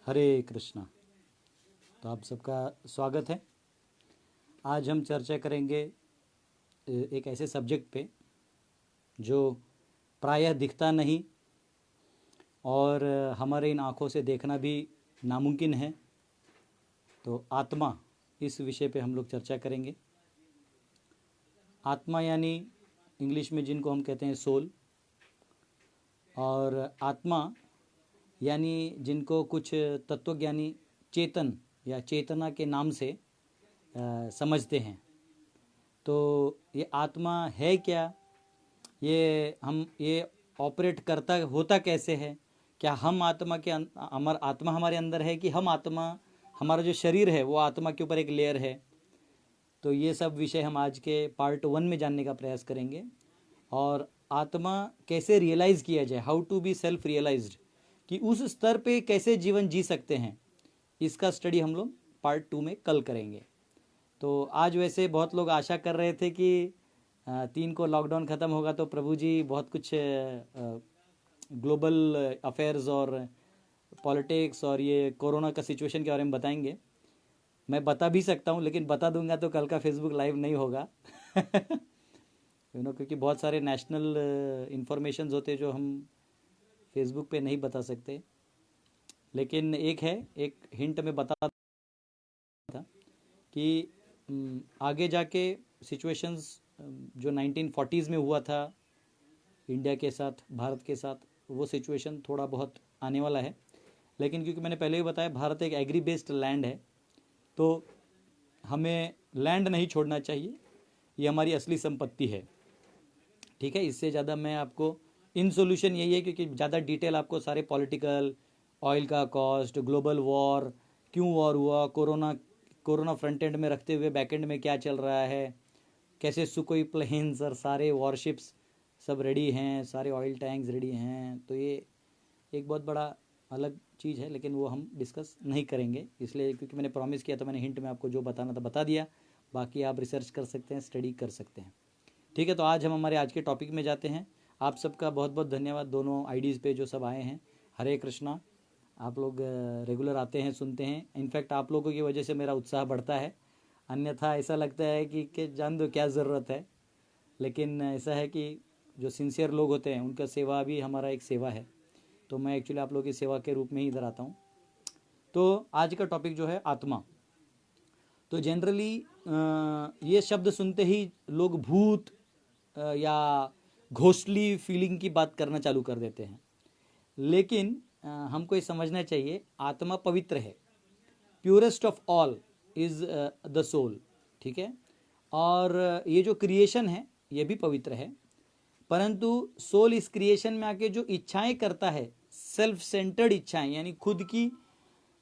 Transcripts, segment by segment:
हरे कृष्णा। तो आप सबका स्वागत है। आज हम चर्चा करेंगे एक ऐसे सब्जेक्ट पे जो प्रायः दिखता नहीं और हमारे इन आँखों से देखना भी नामुमकिन है। तो आत्मा, इस विषय पे हम लोग चर्चा करेंगे। आत्मा यानी इंग्लिश में जिनको हम कहते हैं सोल, और आत्मा यानी जिनको कुछ तत्वज्ञानी चेतन या चेतना के नाम से समझते हैं। तो ये आत्मा है क्या, ये ऑपरेट करता होता कैसे है, क्या हम आत्मा के आत्मा हमारे अंदर है कि हम आत्मा, हमारा जो शरीर है वो आत्मा के ऊपर एक लेयर है। तो ये सब विषय हम आज के पार्ट 1 में जानने का प्रयास करेंगे। और आत्मा कैसे रियलाइज़ किया जाए, how to be self realised, कि उस स्तर पे कैसे जीवन जी सकते हैं, इसका स्टडी हम लोग पार्ट 2 में कल करेंगे। तो आज वैसे बहुत लोग आशा कर रहे थे कि 3 को लॉकडाउन ख़त्म होगा तो प्रभु जी बहुत कुछ ग्लोबल अफेयर्स और पॉलिटिक्स और ये कोरोना का सिचुएशन के बारे में बताएंगे। मैं बता भी सकता हूँ, लेकिन बता दूंगा तो कल का फेसबुक लाइव नहीं होगा क्योंकि बहुत सारे नेशनल इंफॉर्मेशंस होते जो हम फेसबुक पे नहीं बता सकते। लेकिन एक हिंट में बता था कि आगे जाके सिचुएशंस जो 1940s में हुआ था इंडिया के साथ, भारत के साथ, वो सिचुएशन थोड़ा बहुत आने वाला है। लेकिन क्योंकि मैंने पहले ही बताया भारत एक एग्री बेस्ड लैंड है, तो हमें लैंड नहीं छोड़ना चाहिए, ये हमारी असली संपत्ति है। ठीक है, इससे ज़्यादा मैं आपको इन सोल्यूशन यही है, क्योंकि ज़्यादा डिटेल आपको सारे पॉलिटिकल, ऑयल का कॉस्ट, ग्लोबल वॉर, क्यों वॉर हुआ, कोरोना फ्रंट एंड में रखते हुए बैक एंड में क्या चल रहा है, कैसे सुकोई प्लेन्स और सारे वॉरशिप्स सब रेडी हैं, सारे ऑयल टैंक्स रेडी हैं। तो ये एक बहुत बड़ा अलग चीज़ है, लेकिन वो हम डिस्कस नहीं करेंगे, इसलिए क्योंकि मैंने प्रॉमिस किया था, मैंने हिंट में आपको जो बताना था बता दिया। बाकी आप रिसर्च कर सकते हैं, स्टडी कर सकते हैं। ठीक है, तो आज हम हमारे आज के टॉपिक में जाते हैं। आप सबका बहुत बहुत धन्यवाद दोनों आईडीज़ पे जो सब आए हैं। हरे कृष्णा। आप लोग रेगुलर आते हैं, सुनते हैं। इनफैक्ट आप लोगों की वजह से मेरा उत्साह बढ़ता है, अन्यथा ऐसा लगता है कि जान दो क्या ज़रूरत है। लेकिन ऐसा है कि जो सिंसियर लोग होते हैं उनका सेवा भी हमारा एक सेवा है, तो मैं एक्चुअली आप लोगों की सेवा के रूप में ही इधर आता हूँ। तो आज का टॉपिक जो है आत्मा। तो जनरली ये शब्द सुनते ही लोग भूत या घोस्टली फीलिंग की बात करना चालू कर देते हैं, लेकिन हमको ये समझना चाहिए आत्मा पवित्र है। Purest of all is the soul. ठीक है, और ये जो क्रिएशन है ये भी पवित्र है, परंतु सोल इस क्रिएशन में आके जो इच्छाएं करता है, सेल्फ सेंटर्ड इच्छाएं, यानी खुद की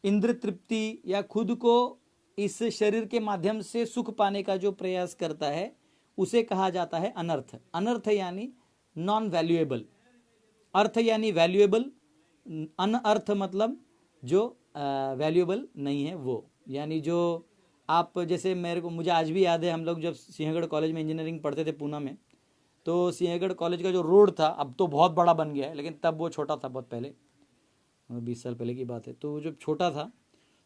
इंद्र तृप्ति या खुद को इस शरीर के माध्यम से सुख पाने का जो प्रयास करता है, उसे कहा जाता है अनर्थ। अनर्थ यानी नॉन वैल्यूएबल, अर्थ यानी वैल्यूएबल, अनअर्थ मतलब जो वैल्यूएबल नहीं है वो। यानी जो आप, जैसे मुझे आज भी याद है, हम लोग जब सिंहगढ़ कॉलेज में इंजीनियरिंग पढ़ते थे पूना में, तो सिंहगढ़ कॉलेज का जो रोड था, अब तो बहुत बड़ा बन गया है, लेकिन तब वो छोटा था, बहुत पहले, 20 साल पहले की बात है। तो जब छोटा था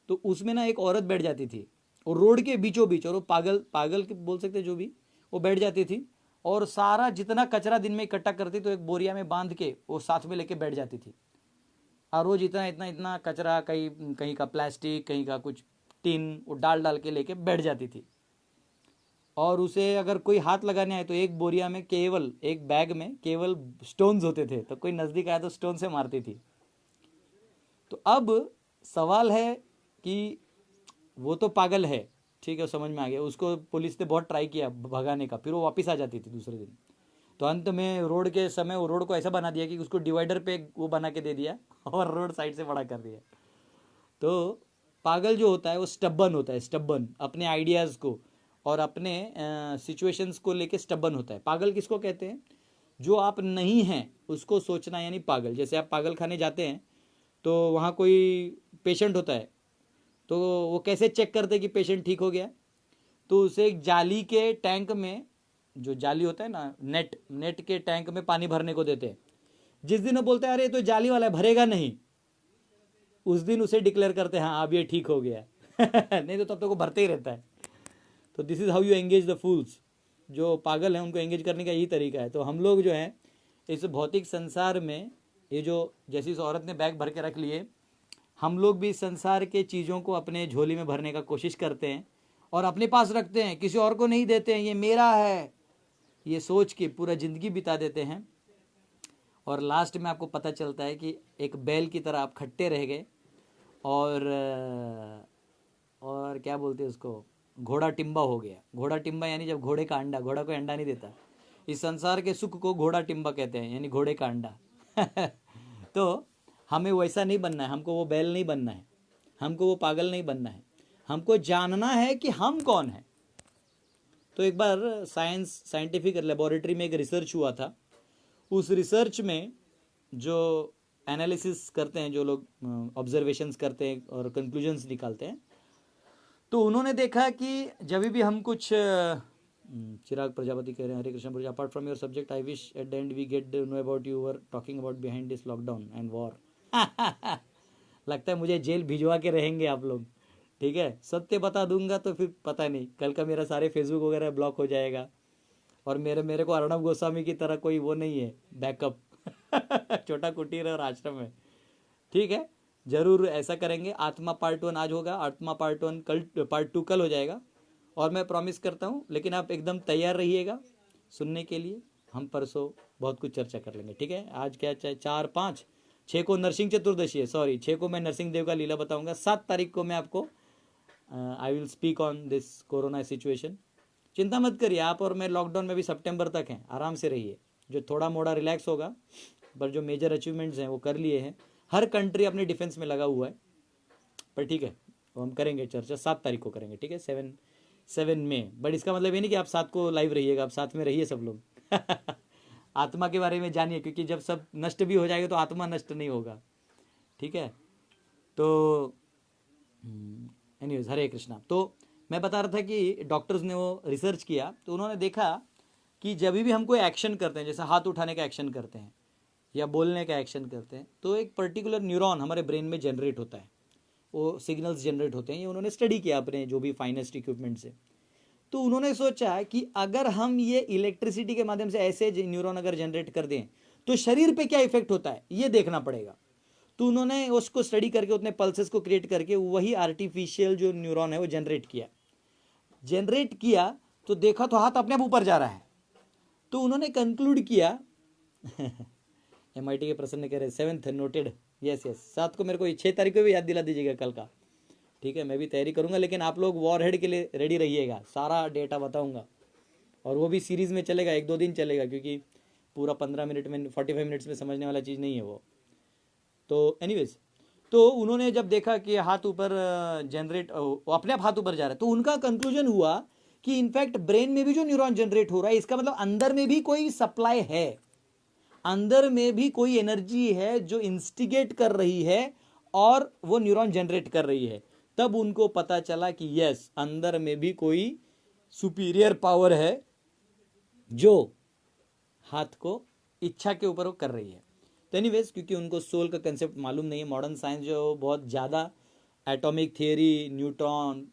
तो उसमें ना एक औरत बैठ जाती थी, और रोड के बीचों बीच, और वो पागल पागल के बोल सकते जो भी, वो बैठ जाती थी और सारा जितना कचरा दिन में इकट्ठा करती तो एक बोरिया में बांध के वो साथ में लेके बैठ जाती थी। और रोज इतना इतना इतना कचरा, कहीं कहीं का प्लास्टिक, कहीं का कुछ टिन, वो डाल डाल के लेके बैठ जाती थी। और उसे अगर कोई हाथ लगाने आए तो एक बोरिया में केवल, एक बैग में केवल स्टोन्स होते थे, तो कोई नज़दीक आया तो स्टोन से मारती थी। तो अब सवाल है कि वो तो पागल है, ठीक है, समझ में आ गया। उसको पुलिस ने बहुत ट्राई किया भगाने का, फिर वो वापस आ जाती थी दूसरे दिन। तो अंत में रोड के समय वो रोड को ऐसा बना दिया कि उसको डिवाइडर पे वो बना के दे दिया और रोड साइड से बड़ा कर दिया। तो पागल जो होता है वो स्टब्बन होता है, स्टब्बन, अपने आइडियाज़ को और अपने सिचुएशंस को लेके स्टब्बन होता है। पागल किसको कहते हैं? जो आप नहीं हैं उसको सोचना, यानी पागल। जैसे आप पागल खाने जाते हैं तो वहाँ कोई पेशेंट होता है, तो वो कैसे चेक करते हैं कि पेशेंट ठीक हो गया? तो उसे एक जाली के टैंक में, जो जाली होता है ना, नेट के टैंक में पानी भरने को देते हैं। जिस दिन वो बोलता है अरे ये तो जाली वाला है, भरेगा नहीं, उस दिन उसे डिक्लेयर करते हैं हाँ अब ये ठीक हो गया नहीं तो तब तक वो भरते ही रहता है। तो this is how you engage the fools. जो पागल हैं उनको एंगेज करने का यही तरीका है। तो हम लोग जो है इस भौतिक संसार में, ये जो जैसी इस औरत ने बैग भर के रख लिए, हम लोग भी संसार के चीज़ों को अपने झोली में भरने का कोशिश करते हैं और अपने पास रखते हैं, किसी और को नहीं देते हैं, ये मेरा है, ये सोच के पूरा ज़िंदगी बिता देते हैं। और लास्ट में आपको पता चलता है कि एक बैल की तरह आप खट्टे रह गए और क्या बोलते हैं उसको, घोड़ा टिम्बा हो गया। घोड़ा टिम्बा यानी जब घोड़े का अंडा, घोड़ा कोई अंडा नहीं देता, इस संसार के सुख को घोड़ा टिम्बा कहते हैं, यानी घोड़े का अंडा तो हमें वैसा नहीं बनना है, हमको वो बैल नहीं बनना है, हमको वो पागल नहीं बनना है, हमको जानना है कि हम कौन है। तो एक बार साइंटिफिक लेबोरेटरी में एक रिसर्च हुआ था। उस रिसर्च में जो एनालिसिस करते हैं, जो लोग ऑब्जर्वेशंस करते हैं और कंक्लूजन्स निकालते हैं, तो उन्होंने देखा कि जब भी हम कुछ चिराग प्रजापति कह रहे हैं, हरे कृष्ण प्रजा, apart from your subject I wish at the end we get know about you were talking about behind this lockdown and war लगता है मुझे जेल भिजवा के रहेंगे आप लोग। ठीक है, सत्य बता दूंगा तो फिर पता नहीं कल का मेरा सारे फेसबुक वगैरह ब्लॉक हो जाएगा और मेरे को अर्णब गोस्वामी की तरह कोई वो नहीं है बैकअप छोटा कुटीर और आश्रम है। ठीक है, जरूर ऐसा करेंगे। आत्मा पार्ट 1 आज होगा, आत्मा पार्ट 1 कल, पार्ट 2 कल हो जाएगा और मैं प्रॉमिस करता हूँ, लेकिन आप एकदम तैयार रहिएगा सुनने के लिए। हम परसों बहुत कुछ चर्चा कर लेंगे। ठीक है, आज क्या 4, 5, 6 को नरसिंह चतुर्दशी है, सॉरी 6 को मैं नरसिंह देव का लीला बताऊंगा। 7 तारीख को मैं आपको I will speak on this corona situation. चिंता मत करिए, आप और मैं लॉकडाउन में भी सितंबर तक हैं, आराम से रहिए। जो थोड़ा मोड़ा रिलैक्स होगा, पर जो मेजर अचीवमेंट्स हैं वो कर लिए हैं। हर कंट्री अपने डिफेंस में लगा हुआ है, पर ठीक है वो हम करेंगे चर्चा, 7 तारीख को करेंगे। ठीक है, 7 में। बट इसका मतलब ये नहीं कि आप 7 को लाइव रहिएगा, आप साथ में रहिए सब लोग आत्मा के बारे में जानिए, क्योंकि जब सब नष्ट भी हो जाएगा तो आत्मा नष्ट नहीं होगा। ठीक है, तो एनीवेज हरे कृष्णा। तो मैं बता रहा था कि डॉक्टर्स ने वो रिसर्च किया, तो उन्होंने देखा कि जब भी हम कोई एक्शन करते हैं, जैसे हाथ उठाने का एक्शन करते हैं या बोलने का एक्शन करते हैं, तो एक पर्टिकुलर न्यूरॉन हमारे ब्रेन में जनरेट होता है, वो सिग्नल्स जनरेट होते हैं। ये उन्होंने स्टडी किया अपने जो भी फाइनेस्ट इक्विपमेंट से। तो उन्होंने सोचा कि अगर हम ये इलेक्ट्रिसिटी के माध्यम से ऐसे न्यूरॉन अगर जनरेट कर दें तो शरीर पे क्या इफेक्ट होता है ये देखना पड़ेगा। तो उन्होंने उसको स्टडी करके उतने पल्सेस को क्रिएट करके वही आर्टिफिशियल जो न्यूरॉन है वो जनरेट किया। तो देखा तो हाथ अपने आप ऊपर जा रहा है। तो उन्होंने कंक्लूड किया MIT के प्रसन्न कह रहे 7th नोटेड, यस 7 को मेरे को 6 तारीख को भी याद दिला दीजिएगा कल का। ठीक है, मैं भी तैयारी करूंगा, लेकिन आप लोग वॉर हेड के लिए रेडी रहिएगा, सारा डेटा बताऊंगा और वो भी सीरीज में चलेगा, 1-2 दिन चलेगा, क्योंकि पूरा 15 मिनट में 45 मिनट्स में समझने वाला चीज़ नहीं है वो। तो एनीवेज, तो उन्होंने जब देखा कि हाथ ऊपर जनरेट, अपने आप हाथ ऊपर जा रहा है, तो उनका कंक्लूजन हुआ कि इनफैक्ट ब्रेन में भी जो न्यूरॉन जनरेट हो रहा है, इसका मतलब अंदर में भी कोई सप्लाई है, अंदर में भी कोई एनर्जी है जो इंस्टिगेट कर रही है और वो न्यूरॉन जनरेट कर रही है। तब उनको पता चला कि यस, अंदर में भी कोई सुपीरियर पावर है जो हाथ को इच्छा के ऊपर वो कर रही है। तो एनीवेज, क्योंकि उनको सोल का कंसेप्ट मालूम नहीं है, मॉडर्न साइंस जो बहुत ज़्यादा atomic theory, neutron,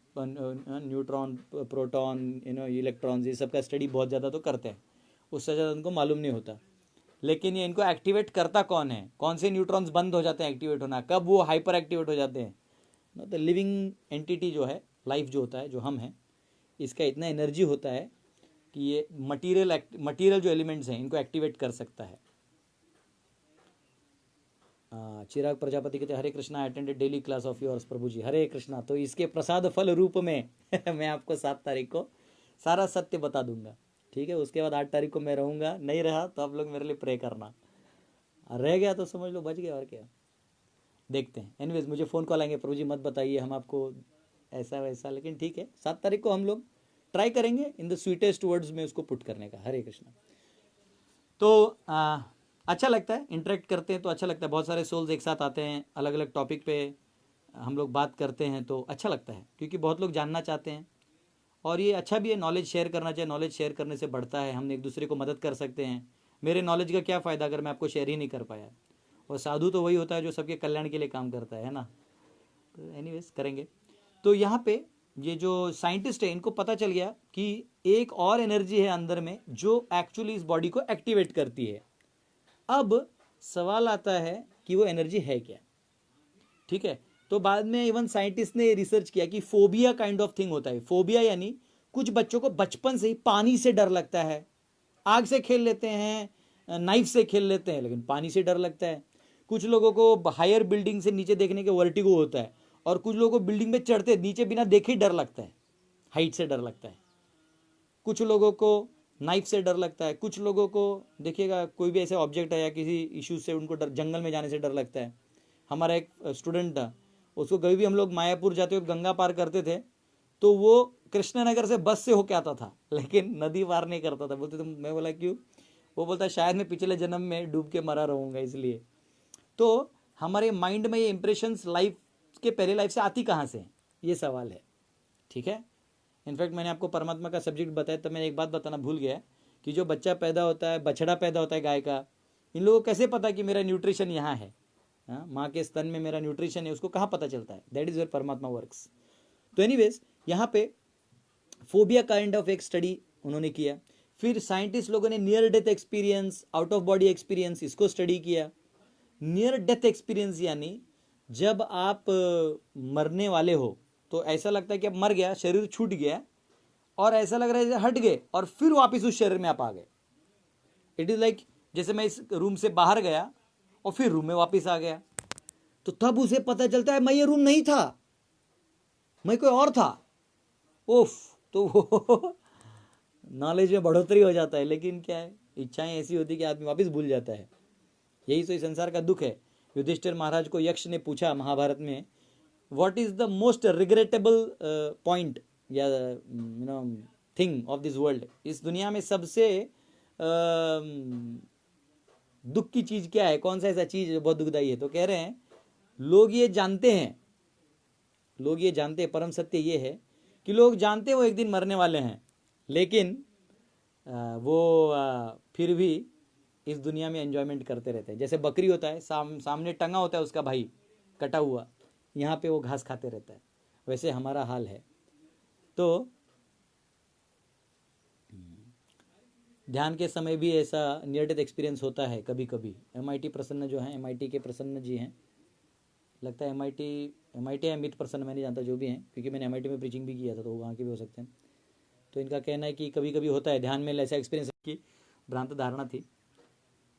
proton, electrons, ये सब का स्टडी बहुत ज़्यादा तो करते हैं, उससे ज़्यादा उनको मालूम नहीं होता। लेकिन ये इनको एक्टिवेट करता कौन है, कौन से न्यूट्रॉन्स बंद हो जाते हैं एक्टिवेट होना, कब वो हाइपर एक्टिवेट हो जाते हैं। तो लिविंग एंटिटी जो है, लाइफ जो होता है, जो हम हैं, इसका इतना एनर्जी होता है कि ये मटीरियल जो एलिमेंट्स हैं इनको एक्टिवेट कर सकता है। चिराग प्रजापति कहते Hare Krishna, attended daily class of yours Prabhu ji, Hare Krishna. तो इसके प्रसाद फल रूप में मैं आपको 7 तारीख को सारा सत्य बता दूंगा। ठीक है, उसके बाद 8 तारीख को मैं रहूँगा, नहीं रहा तो आप लोग मेरे लिए प्रे करना, रह गया तो समझ लो बच गया, और क्या, देखते हैं। एनीवेज, मुझे फ़ोन कॉल आएंगे, प्रभु जी मत बताइए, हम आपको ऐसा वैसा, लेकिन ठीक है 7 तारीख को हम लोग ट्राई करेंगे इन द स्वीटेस्ट वर्ड्स में उसको पुट करने का। हरे कृष्णा। तो अच्छा लगता है, इंटरेक्ट करते हैं तो अच्छा लगता है, बहुत सारे सोल्स एक साथ आते हैं, अलग अलग टॉपिक पे हम लोग बात करते हैं तो अच्छा लगता है, क्योंकि बहुत लोग जानना चाहते हैं और ये अच्छा भी है, नॉलेज शेयर करना चाहिए, नॉलेज शेयर करने से बढ़ता है, हम एक दूसरे को मदद कर सकते हैं। मेरे नॉलेज का क्या फ़ायदा अगर मैं आपको शेयर ही नहीं कर पाया। और साधु तो वही होता है जो सबके कल्याण के लिए काम करता है ना एनीवेज करेंगे। तो यहाँ पे ये जो साइंटिस्ट है इनको पता चल गया कि एक और एनर्जी है अंदर में जो एक्चुअली इस बॉडी को एक्टिवेट करती है। अब सवाल आता है कि वो एनर्जी है क्या, ठीक है। तो बाद में इवन साइंटिस्ट ने रिसर्च किया कि फोबिया काइंड ऑफ थिंग होता है। फोबिया यानी कुछ बच्चों को बचपन से ही पानी से डर लगता है, आग से खेल लेते हैं, नाइफ से खेल लेते हैं, लेकिन पानी से डर लगता है। कुछ लोगों को हायर बिल्डिंग से नीचे देखने के वर्टिगो होता है, और कुछ लोगों को बिल्डिंग में चढ़ते नीचे बिना देखे ही डर लगता है, हाइट से डर लगता है। कुछ लोगों को नाइफ से डर लगता है, कुछ लोगों को देखिएगा कोई भी ऐसे ऑब्जेक्ट है या किसी इश्यू से उनको डर, जंगल में जाने से डर लगता है। हमारा एक स्टूडेंट था, उसको कभी भी हम लोग मायापुर जाते हुए गंगा पार करते थे तो वो कृष्णनगर से बस से होके आता था, लेकिन नदी पार नहीं करता था। बोलते तो मैं बोला क्यों? वो बोलता शायद मैं पिछले जन्म में डूब के मरा रहूँगा इसलिए। तो हमारे माइंड में ये इंप्रेशंस लाइफ के पहले लाइफ से आती कहाँ से, ये सवाल है, ठीक है। इनफैक्ट मैंने आपको परमात्मा का सब्जेक्ट बताया तब मैं एक बात बताना भूल गया कि जो बच्चा पैदा होता है, बछड़ा पैदा होता है गाय का, इन लोगों को कैसे पता कि मेरा न्यूट्रिशन यहाँ है? माँ के स्तन में मेरा न्यूट्रिशन है, उसको कहाँ पता चलता है? दैट इज वेयर परमात्मा वर्क्स। तो एनीवेज यहाँ पे फोबिया काइंड ऑफ एक स्टडी उन्होंने किया। फिर साइंटिस्ट लोगों ने near death experience, out of body experience, इसको स्टडी किया। नियर डेथ एक्सपीरियंस यानी जब आप मरने वाले हो तो ऐसा लगता है कि अब मर गया, शरीर छूट गया और ऐसा लग रहा है जैसे हट गए और फिर वापस उस शरीर में आप आ गए। इट इज लाइक जैसे मैं इस रूम से बाहर गया और फिर रूम में वापस आ गया। तो तब उसे पता चलता है मैं ये रूम नहीं था, मैं कोई और था। उफ, तो वो नॉलेज में बढ़ोतरी हो जाता है। लेकिन क्या है, इच्छाएं ऐसी होती कि आदमी वापस भूल जाता है। यही तो इस संसार का दुख है। युधिष्ठिर महाराज को यक्ष ने पूछा महाभारत में, what is the most regrettable point या थिंग ऑफ दिस वर्ल्ड, इस दुनिया में सबसे दुख की चीज क्या है, कौन सा ऐसा चीज जो बहुत दुखदाई है? तो कह रहे हैं लोग ये जानते हैं, लोग ये जानते हैं, परम सत्य ये है कि लोग जानते हैं वो एक दिन मरने वाले हैं, लेकिन फिर भी इस दुनिया में एंजॉयमेंट करते रहते हैं। जैसे बकरी होता है, सामने टंगा होता है उसका भाई कटा हुआ, यहाँ पे वो घास खाते रहता है, वैसे हमारा हाल है। तो ध्यान के समय भी ऐसा नियर डेथ एक्सपीरियंस होता है कभी कभी। MIT प्रसन्न जो हैं, MIT के प्रसन्न जी हैं, लगता है MIT है, अमित प्रसन्न, मैं नहीं जानता, जो भी हैं, क्योंकि मैंने MIT में प्रीचिंग भी किया था तो वहाँ के भी हो सकते हैं। तो इनका कहना है कि कभी कभी होता है ध्यान में ऐसा एक्सपीरियंस की भ्रांत धारणा थी।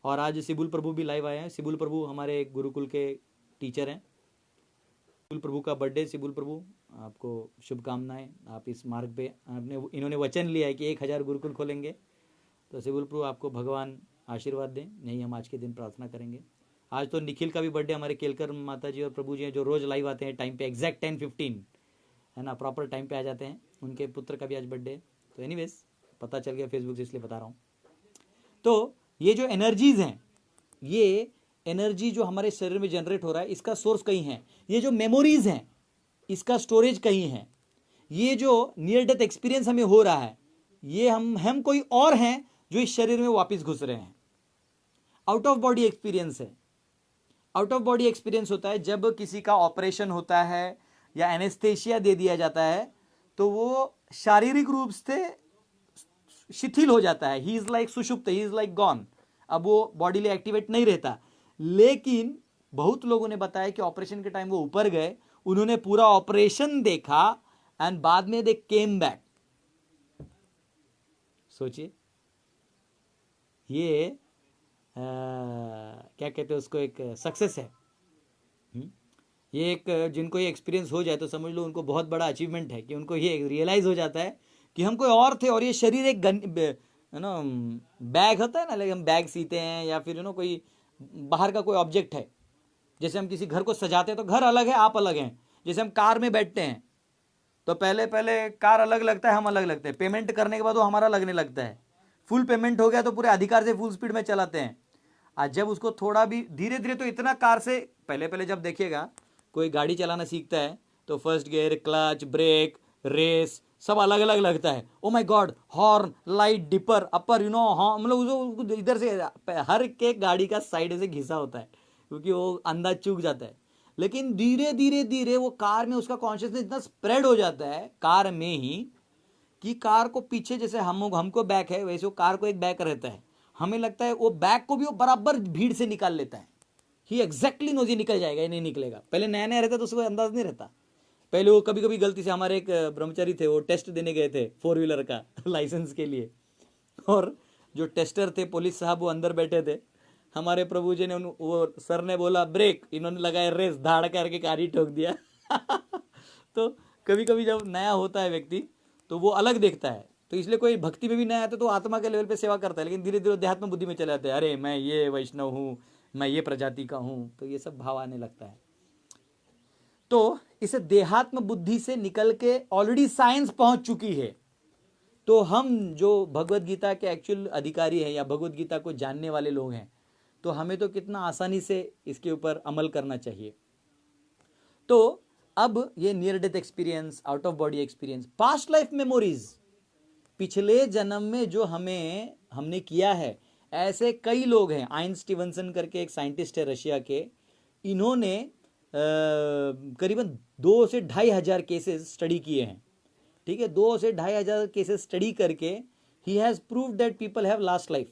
और आज सिबुल प्रभु भी लाइव आए हैं। सिबुल प्रभु हमारे गुरुकुल के टीचर हैं। सिबुल प्रभु का बर्थडे। सिबुल प्रभु आपको शुभकामनाएं, आप इस मार्ग पे इन्होंने वचन लिया है कि 1000 गुरुकुल खोलेंगे। तो सिबुल प्रभु आपको भगवान आशीर्वाद दें। नहीं, हम आज के दिन प्रार्थना करेंगे। आज तो निखिल का भी बर्थडे, हमारे केलकर माता जी और प्रभु जी हैं जो रोज लाइव आते हैं टाइम पे, एग्जैक्ट 10:15 है ना, प्रॉपर टाइम पे आ जाते हैं। उनके पुत्र का भी आज बर्थडे। तो एनीवेज पता चल गया फेसबुक से, इसलिए बता रहा हूँ। तो ये जो एनर्जीज हैं, ये एनर्जी जो हमारे शरीर में जनरेट हो रहा है, इसका सोर्स कहीं है। ये जो मेमोरीज हैं, इसका स्टोरेज कहीं है। ये जो नियर डेथ एक्सपीरियंस हमें हो रहा है, ये हम कोई और हैं जो इस शरीर में वापस घुस रहे हैं। आउट ऑफ बॉडी एक्सपीरियंस है। आउट ऑफ बॉडी एक्सपीरियंस होता है जब किसी का ऑपरेशन होता है या एनेस्थेशिया दे दिया जाता है, तो वो शारीरिक रूप से शिथिल हो जाता है। ही इज लाइक सुषुप्त, ही इज लाइक गॉन। अब वो बॉडीली एक्टिवेट नहीं रहता। लेकिन बहुत लोगों ने बताया कि ऑपरेशन के टाइम वो ऊपर गए, उन्होंने पूरा ऑपरेशन देखा एंड बाद में दे केम बैक। सोचिए, ये क्या कहते हैं उसको, एक सक्सेस है। ये एक जिनको ये एक्सपीरियंस हो जाए तो समझ लो उनको बहुत बड़ा अचीवमेंट है कि उनको ये रियलाइज हो जाता है कि हम कोई और थे और ये शरीर एक बैग होता है ना, लाइक हम बैग सीते हैं या फिर कोई बाहर का कोई ऑब्जेक्ट है। जैसे हम किसी घर को सजाते हैं तो घर अलग है, आप अलग हैं। जैसे हम कार में बैठते हैं तो पहले कार अलग लगता है, हम अलग लगते हैं। पेमेंट करने के बाद वो हमारा लगने लगता है। फुल पेमेंट हो गया तो पूरे अधिकार से फुल स्पीड में चलाते हैं। आज जब उसको थोड़ा भी धीरे धीरे, तो इतना कार से पहले जब देखिएगा कोई गाड़ी चलाना सीखता है तो first gear, clutch, brake, race सब अलग अलग लगता है। Oh my God, horn, light, dipper, upper, हाँ, मतलब उसको इधर से हर के गाड़ी का साइड से घिसा होता है क्योंकि वो अंदाज चूक जाता है। लेकिन धीरे धीरे धीरे वो कार में उसका कॉन्शियसनेस इतना स्प्रेड हो जाता है कार में ही कि कार को पीछे जैसे हमको बैक है वैसे वो कार को एक बैक रहता है, हमें लगता है वो बैक को भी वो बराबर भीड़ से निकाल लेता है। ही एग्जैक्टली नोज ये निकल जाएगा, ये नहीं निकलेगा। पहले नया नया रहता तो उसको अंदाज नहीं रहता। पहले वो कभी कभी गलती से, हमारे एक ब्रह्मचारी थे, वो टेस्ट देने गए थे 4 व्हीलर का लाइसेंस के लिए, और जो टेस्टर थे पुलिस साहब वो अंदर बैठे थे। हमारे प्रभु जी ने वो सर ने बोला ब्रेक, इन्होंने लगाया रेस, धाड़ करके कार ही ठोक दिया। तो कभी कभी जब नया होता है व्यक्ति तो वो अलग देखता है, तो इसलिए कोई भक्ति में भी नया आता तो आत्मा के लेवल पे सेवा करता है, लेकिन धीरे धीरे देहात्म बुद्धि में चले जाते हैं, अरे मैं ये वैष्णव हूँ, मैं ये प्रजाति का हूँ, तो ये सब भाव आने लगता है। तो इसे देहात्म बुद्धि से निकल के ऑलरेडी साइंस पहुंच चुकी है, तो हम जो भगवत गीता के एक्चुअल अधिकारी हैं या भगवत गीता को जानने वाले लोग हैं, तो हमें तो कितना आसानी से इसके ऊपर अमल करना चाहिए। तो अब ये near death experience, out of body experience, past life memories, पिछले जन्म में जो हमने किया है, ऐसे कई लोग हैं। आइन स्टीवनसन करके एक साइंटिस्ट है रशिया के, इन्होंने करीबन 2 से 2,500 केसेस स्टडी किए हैं। ठीक है, 2 से 2,500 केसेस स्टडी करके he has proved that people have last life.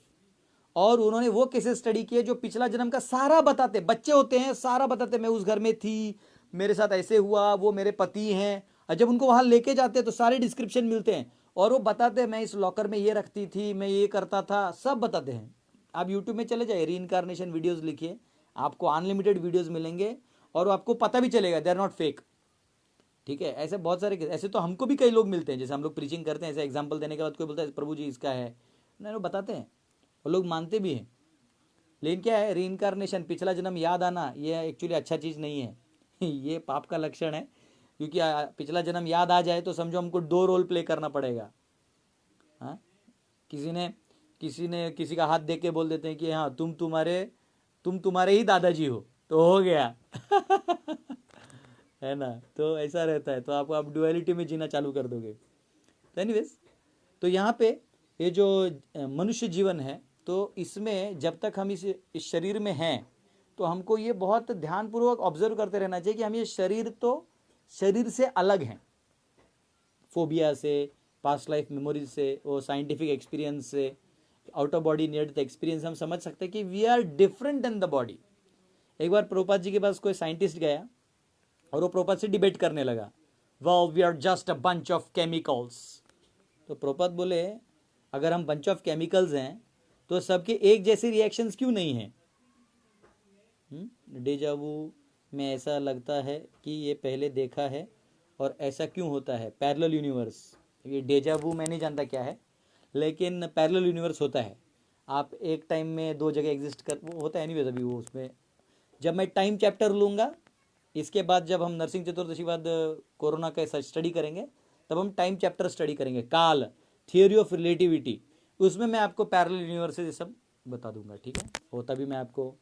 और उन्होंने वो केसेस स्टडी किए जो पिछला जन्म का सारा बताते, बच्चे होते हैं सारा बताते, मैं उस घर में थी, मेरे साथ ऐसे हुआ, वो मेरे पति हैं। और जब उनको वहां लेके जाते हैं तो सारे डिस्क्रिप्शन मिलते हैं, और वो बताते हैं मैं इस लॉकर में ये रखती थी, मैं ये करता था, सब बताते हैं। आप यूट्यूब में चले जाइए, रीइंकारनेशन वीडियोस लिखिए, आपको अनलिमिटेड वीडियोस मिलेंगे, और आपको पता भी चलेगा दे आर नॉट फेक। ठीक है, ऐसे बहुत सारे, ऐसे तो हमको भी कई लोग मिलते हैं, जैसे हम लोग प्रीचिंग करते हैं, ऐसे एग्जाम्पल देने के बाद कोई बोलता है प्रभु जी इसका है, नहीं वो बताते हैं और लोग मानते भी हैं। लेकिन क्या है, रीइंकारनेशन, पिछला जन्म याद आना, ये एक्चुअली अच्छा चीज़ नहीं है। ये पाप का लक्षण है, क्योंकि पिछला जन्म याद आ जाए तो समझो हमको 2 रोल प्ले करना पड़ेगा। हाँ, किसी ने किसी का हाथ देख के बोल देते हैं कि हाँ तुम तुम्हारे ही दादाजी हो, तो हो गया। है ना, तो ऐसा रहता है, तो आप डुअलिटी में जीना चालू कर दोगे। तो एनीवेज, तो यहाँ पे ये जो मनुष्य जीवन है, तो इसमें जब तक हम इस शरीर में हैं, तो हमको ये बहुत ध्यानपूर्वक ऑब्जर्व करते रहना चाहिए कि हम ये शरीर से अलग हैं, फोबिया से, पास्ट लाइफ मेमोरीज से, वो साइंटिफिक एक्सपीरियंस से, out of body near death experience, हम समझ सकते हैं कि we are different than the body. एक बार प्रभुपाद जी के पास कोई साइंटिस्ट गया और वो प्रभुपाद से डिबेट करने लगा, well we are just a bunch of chemicals. तो प्रभुपाद बोले अगर हम बंच ऑफ केमिकल्स हैं तो सबके एक जैसे रिएक्शंस क्यों नहीं हैं? डेजावू में ऐसा लगता है कि ये पहले देखा है और ऐसा क्यों होता है? पैरेलल यूनिवर्स, ये डेजावू मैं नहीं जानता क्या है, लेकिन पैरेलल यूनिवर्स होता है। आप एक टाइम में 2 जगह एग्जिस्ट कर, वो होता है। नहीं अभी वो उसमें जब मैं टाइम चैप्टर लूँगा, इसके बाद जब हम नरसिंह चतुर्दशी बाद कोरोना का स्टडी करेंगे, तब हम टाइम चैप्टर स्टडी करेंगे, काल, थियोरी ऑफ रिलेटिविटी, उसमें मैं आपको पैरेलल यूनिवर्स ये सब बता दूंगा। ठीक है, वो तभी मैं आपको,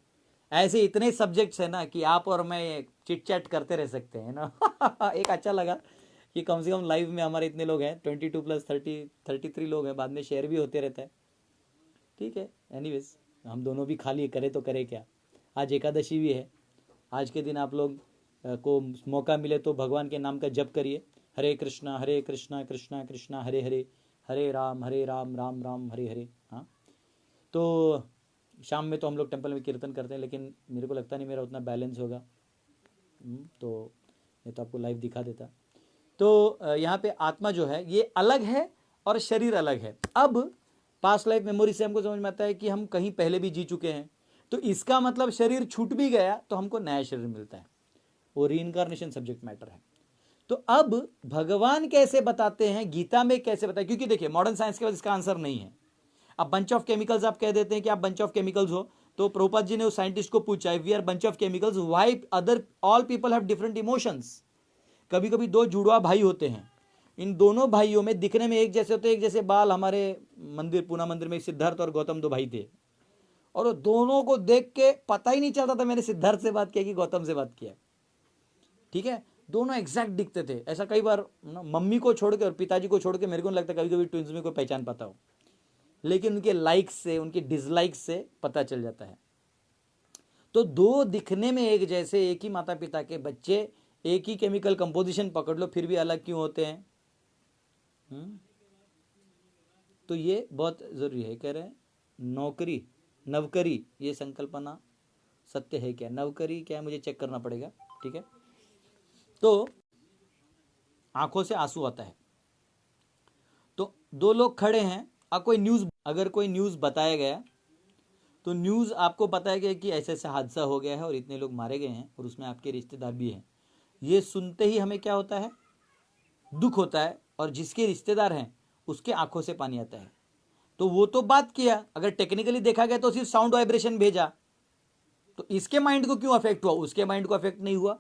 ऐसे इतने सब्जेक्ट्स हैं ना कि आप और मैं चिट चैट करते रह सकते हैं ना। एक अच्छा लगा कि कम से कम लाइव में हमारे इतने लोग हैं, 22 + 30 33 लोग हैं, बाद में शेयर भी होते रहता है। ठीक है, एनीवेज हम दोनों भी खाली करे तो करे क्या। आज एकादशी भी है, आज के दिन आप लोग को मौका मिले तो भगवान के नाम का जप करिए, हरे कृष्णा कृष्णा कृष्णा हरे हरे, हरे राम राम राम हरे हरे। हाँ, तो शाम में तो हम लोग टेंपल में कीर्तन करते हैं, लेकिन मेरे को लगता नहीं मेरा उतना बैलेंस होगा, तो मैं तो आपको लाइव दिखा देता। तो यहाँ पे आत्मा जो है ये अलग है और शरीर अलग है। अब पास्ट लाइफ मेमोरी से हमको समझ में आता है कि हम कहीं पहले भी जी चुके हैं, तो इसका मतलब शरीर छूट भी गया तो हमको नया शरीर मिलता है, वो रीइंकारनेशन सब्जेक्ट मैटर है। तो अब भगवान कैसे बताते हैं, गीता में कैसे बताए, क्योंकि देखिए मॉडर्न साइंस के पास इसका आंसर नहीं है। अब बंच ऑफ केमिकल्स आप कह देते हैं कि आप बंच ऑफ केमिकल्स हो, तो प्रभुपाद जी ने उस साइंटिस्ट को पूछा, we are bunch of chemicals, why other all people have different emotions. कभी कभी 2 जुड़वा भाई होते हैं, इन दोनों भाइयों में दिखने में एक जैसे होते हैं, एक जैसे बाल। हमारे मंदिर, पूना मंदिर में सिद्धार्थ और गौतम 2 भाई थे, और वो दोनों को देख के पता ही नहीं चलता था मैंने सिद्धार्थ से बात किया कि गौतम से बात किया। ठीक है, दोनों एग्जैक्ट दिखते थे। ऐसा कई बार मम्मी को छोड़ के और पिताजी को छोड़ के मेरे को नहीं लगता कभी कभी ट्विंस में कोई पहचान पाता हो, लेकिन उनके लाइक्स से, उनके डिसलाइक्स से पता चल जाता है। तो दो दिखने में एक जैसे, एक ही माता पिता के बच्चे, एक ही केमिकल कंपोजिशन पकड़ लो, फिर भी अलग क्यों होते हैं? तो ये बहुत जरूरी है। कह रहे हैं नौकरी, नवकरी, ये संकल्पना सत्य है क्या? नवकरी क्या है, मुझे चेक करना पड़ेगा। ठीक है, तो आंखों से आंसू आता है। तो दो लोग खड़े हैं, अगर कोई न्यूज बताया गया, तो न्यूज आपको पता है कि ऐसे ऐसा हादसा हो गया है और इतने लोग मारे गए हैं और उसमें आपके रिश्तेदार भी हैं। ये सुनते ही हमें क्या होता है? दुख होता है, और जिसके रिश्तेदार हैं उसके आंखों से पानी आता है। तो वो तो बात किया, अगर टेक्निकली देखा गया तो सिर्फ साउंड वाइब्रेशन भेजा, तो इसके माइंड को क्यों अफेक्ट हुआ, उसके माइंड को अफेक्ट नहीं हुआ?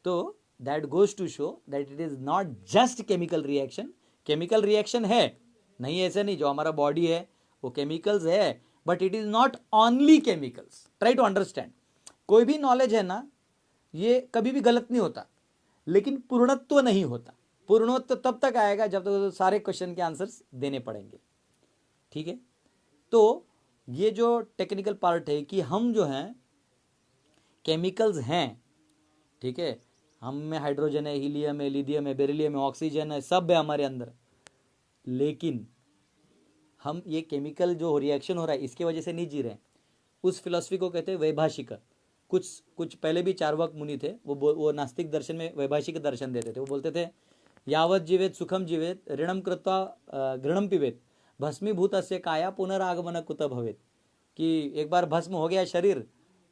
तो that goes to show that it is not just chemical reaction. Chemical reaction है, नहीं ऐसा नहीं, जो हमारा बॉडी है वो केमिकल्स है, but it is not only chemicals. Try to understand. कोई भी नॉलेज है ना, ये कभी भी गलत नहीं होता, लेकिन पूर्णत्व नहीं होता। पूर्णत्व तब तक आएगा जब तक सारे क्वेश्चन के आंसर्स देने पड़ेंगे। ठीक है, तो ये जो टेक्निकल पार्ट है कि हम जो हैं केमिकल्स हैं, ठीक है, हम में हाइड्रोजन है, हीलियम है, लिथियम है, बेरिलियम है, ऑक्सीजन है, सब है हमारे अंदर, लेकिन हम ये केमिकल जो रिएक्शन हो रहा है इसके वजह से नहीं जी रहे हैं। उस फिलॉसफी को कहते हैं वैभाषिक। कुछ पहले भी चार्वाक मुनि थे, वो नास्तिक दर्शन में वैभाषिक दर्शन देते थे। वो बोलते थे यावत जीवेत सुखम जीवेत ऋणम कृत्वा घृणम पिबेत भस्मीभूत से काया पुनरागमन कुत भवेत। कि एक बार भस्म हो गया शरीर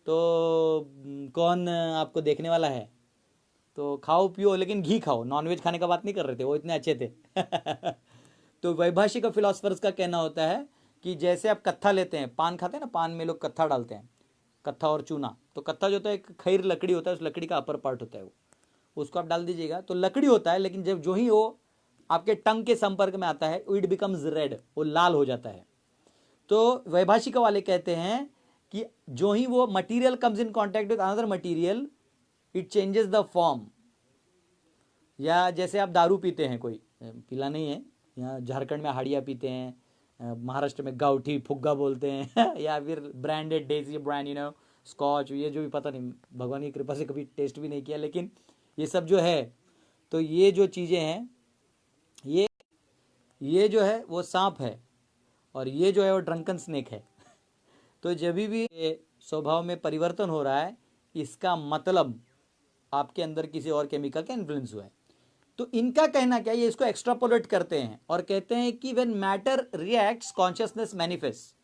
तो कौन आपको देखने वाला है, तो खाओ पियो लेकिन घी खाओ। नॉनवेज खाने का बात नहीं कर रहे थे, वो इतने अच्छे थे। तो वैभाषिक फिलोसफर्स का कहना होता है कि जैसे आप कत्था लेते हैं, पान खाते हैं ना, पान में लोग कत्था डालते हैं, कत्था और चूना। तो कत्था जो होता है एक खैर लकड़ी होता है, उस लकड़ी का अपर पार्ट होता है, वो उसको आप डाल दीजिएगा तो लकड़ी होता है, लेकिन जब जो ही वो आपके टंग के संपर्क में आता है इट बिकम्स रेड, वो लाल हो जाता है। तो वैभाषिक वाले कहते हैं कि जो ही वो material comes in contact with another material it changes the form. या जैसे आप दारू पीते हैं, कोई पीला नहीं है, यहाँ झारखंड में हाड़िया पीते हैं, महाराष्ट्र में गाउठी फुग्गा बोलते हैं या फिर ब्रांडेड देसी ब्रांड स्कॉच, ये जो भी पता नहीं, भगवान की कृपा से कभी टेस्ट भी नहीं किया, लेकिन ये सब जो है, तो ये जो चीज़ें हैं, ये जो है वो सांप है और ये जो है वो ड्रंकन स्नेक है। तो जब भी स्वभाव में परिवर्तन हो रहा है, इसका मतलब आपके अंदर किसी और केमिकल का इन्फ्लुएंस हुआ है। तो इनका कहना क्या है, ये इसको एक्स्ट्रापोलेट करते हैं और कहते हैं कि when matter reacts consciousness manifest,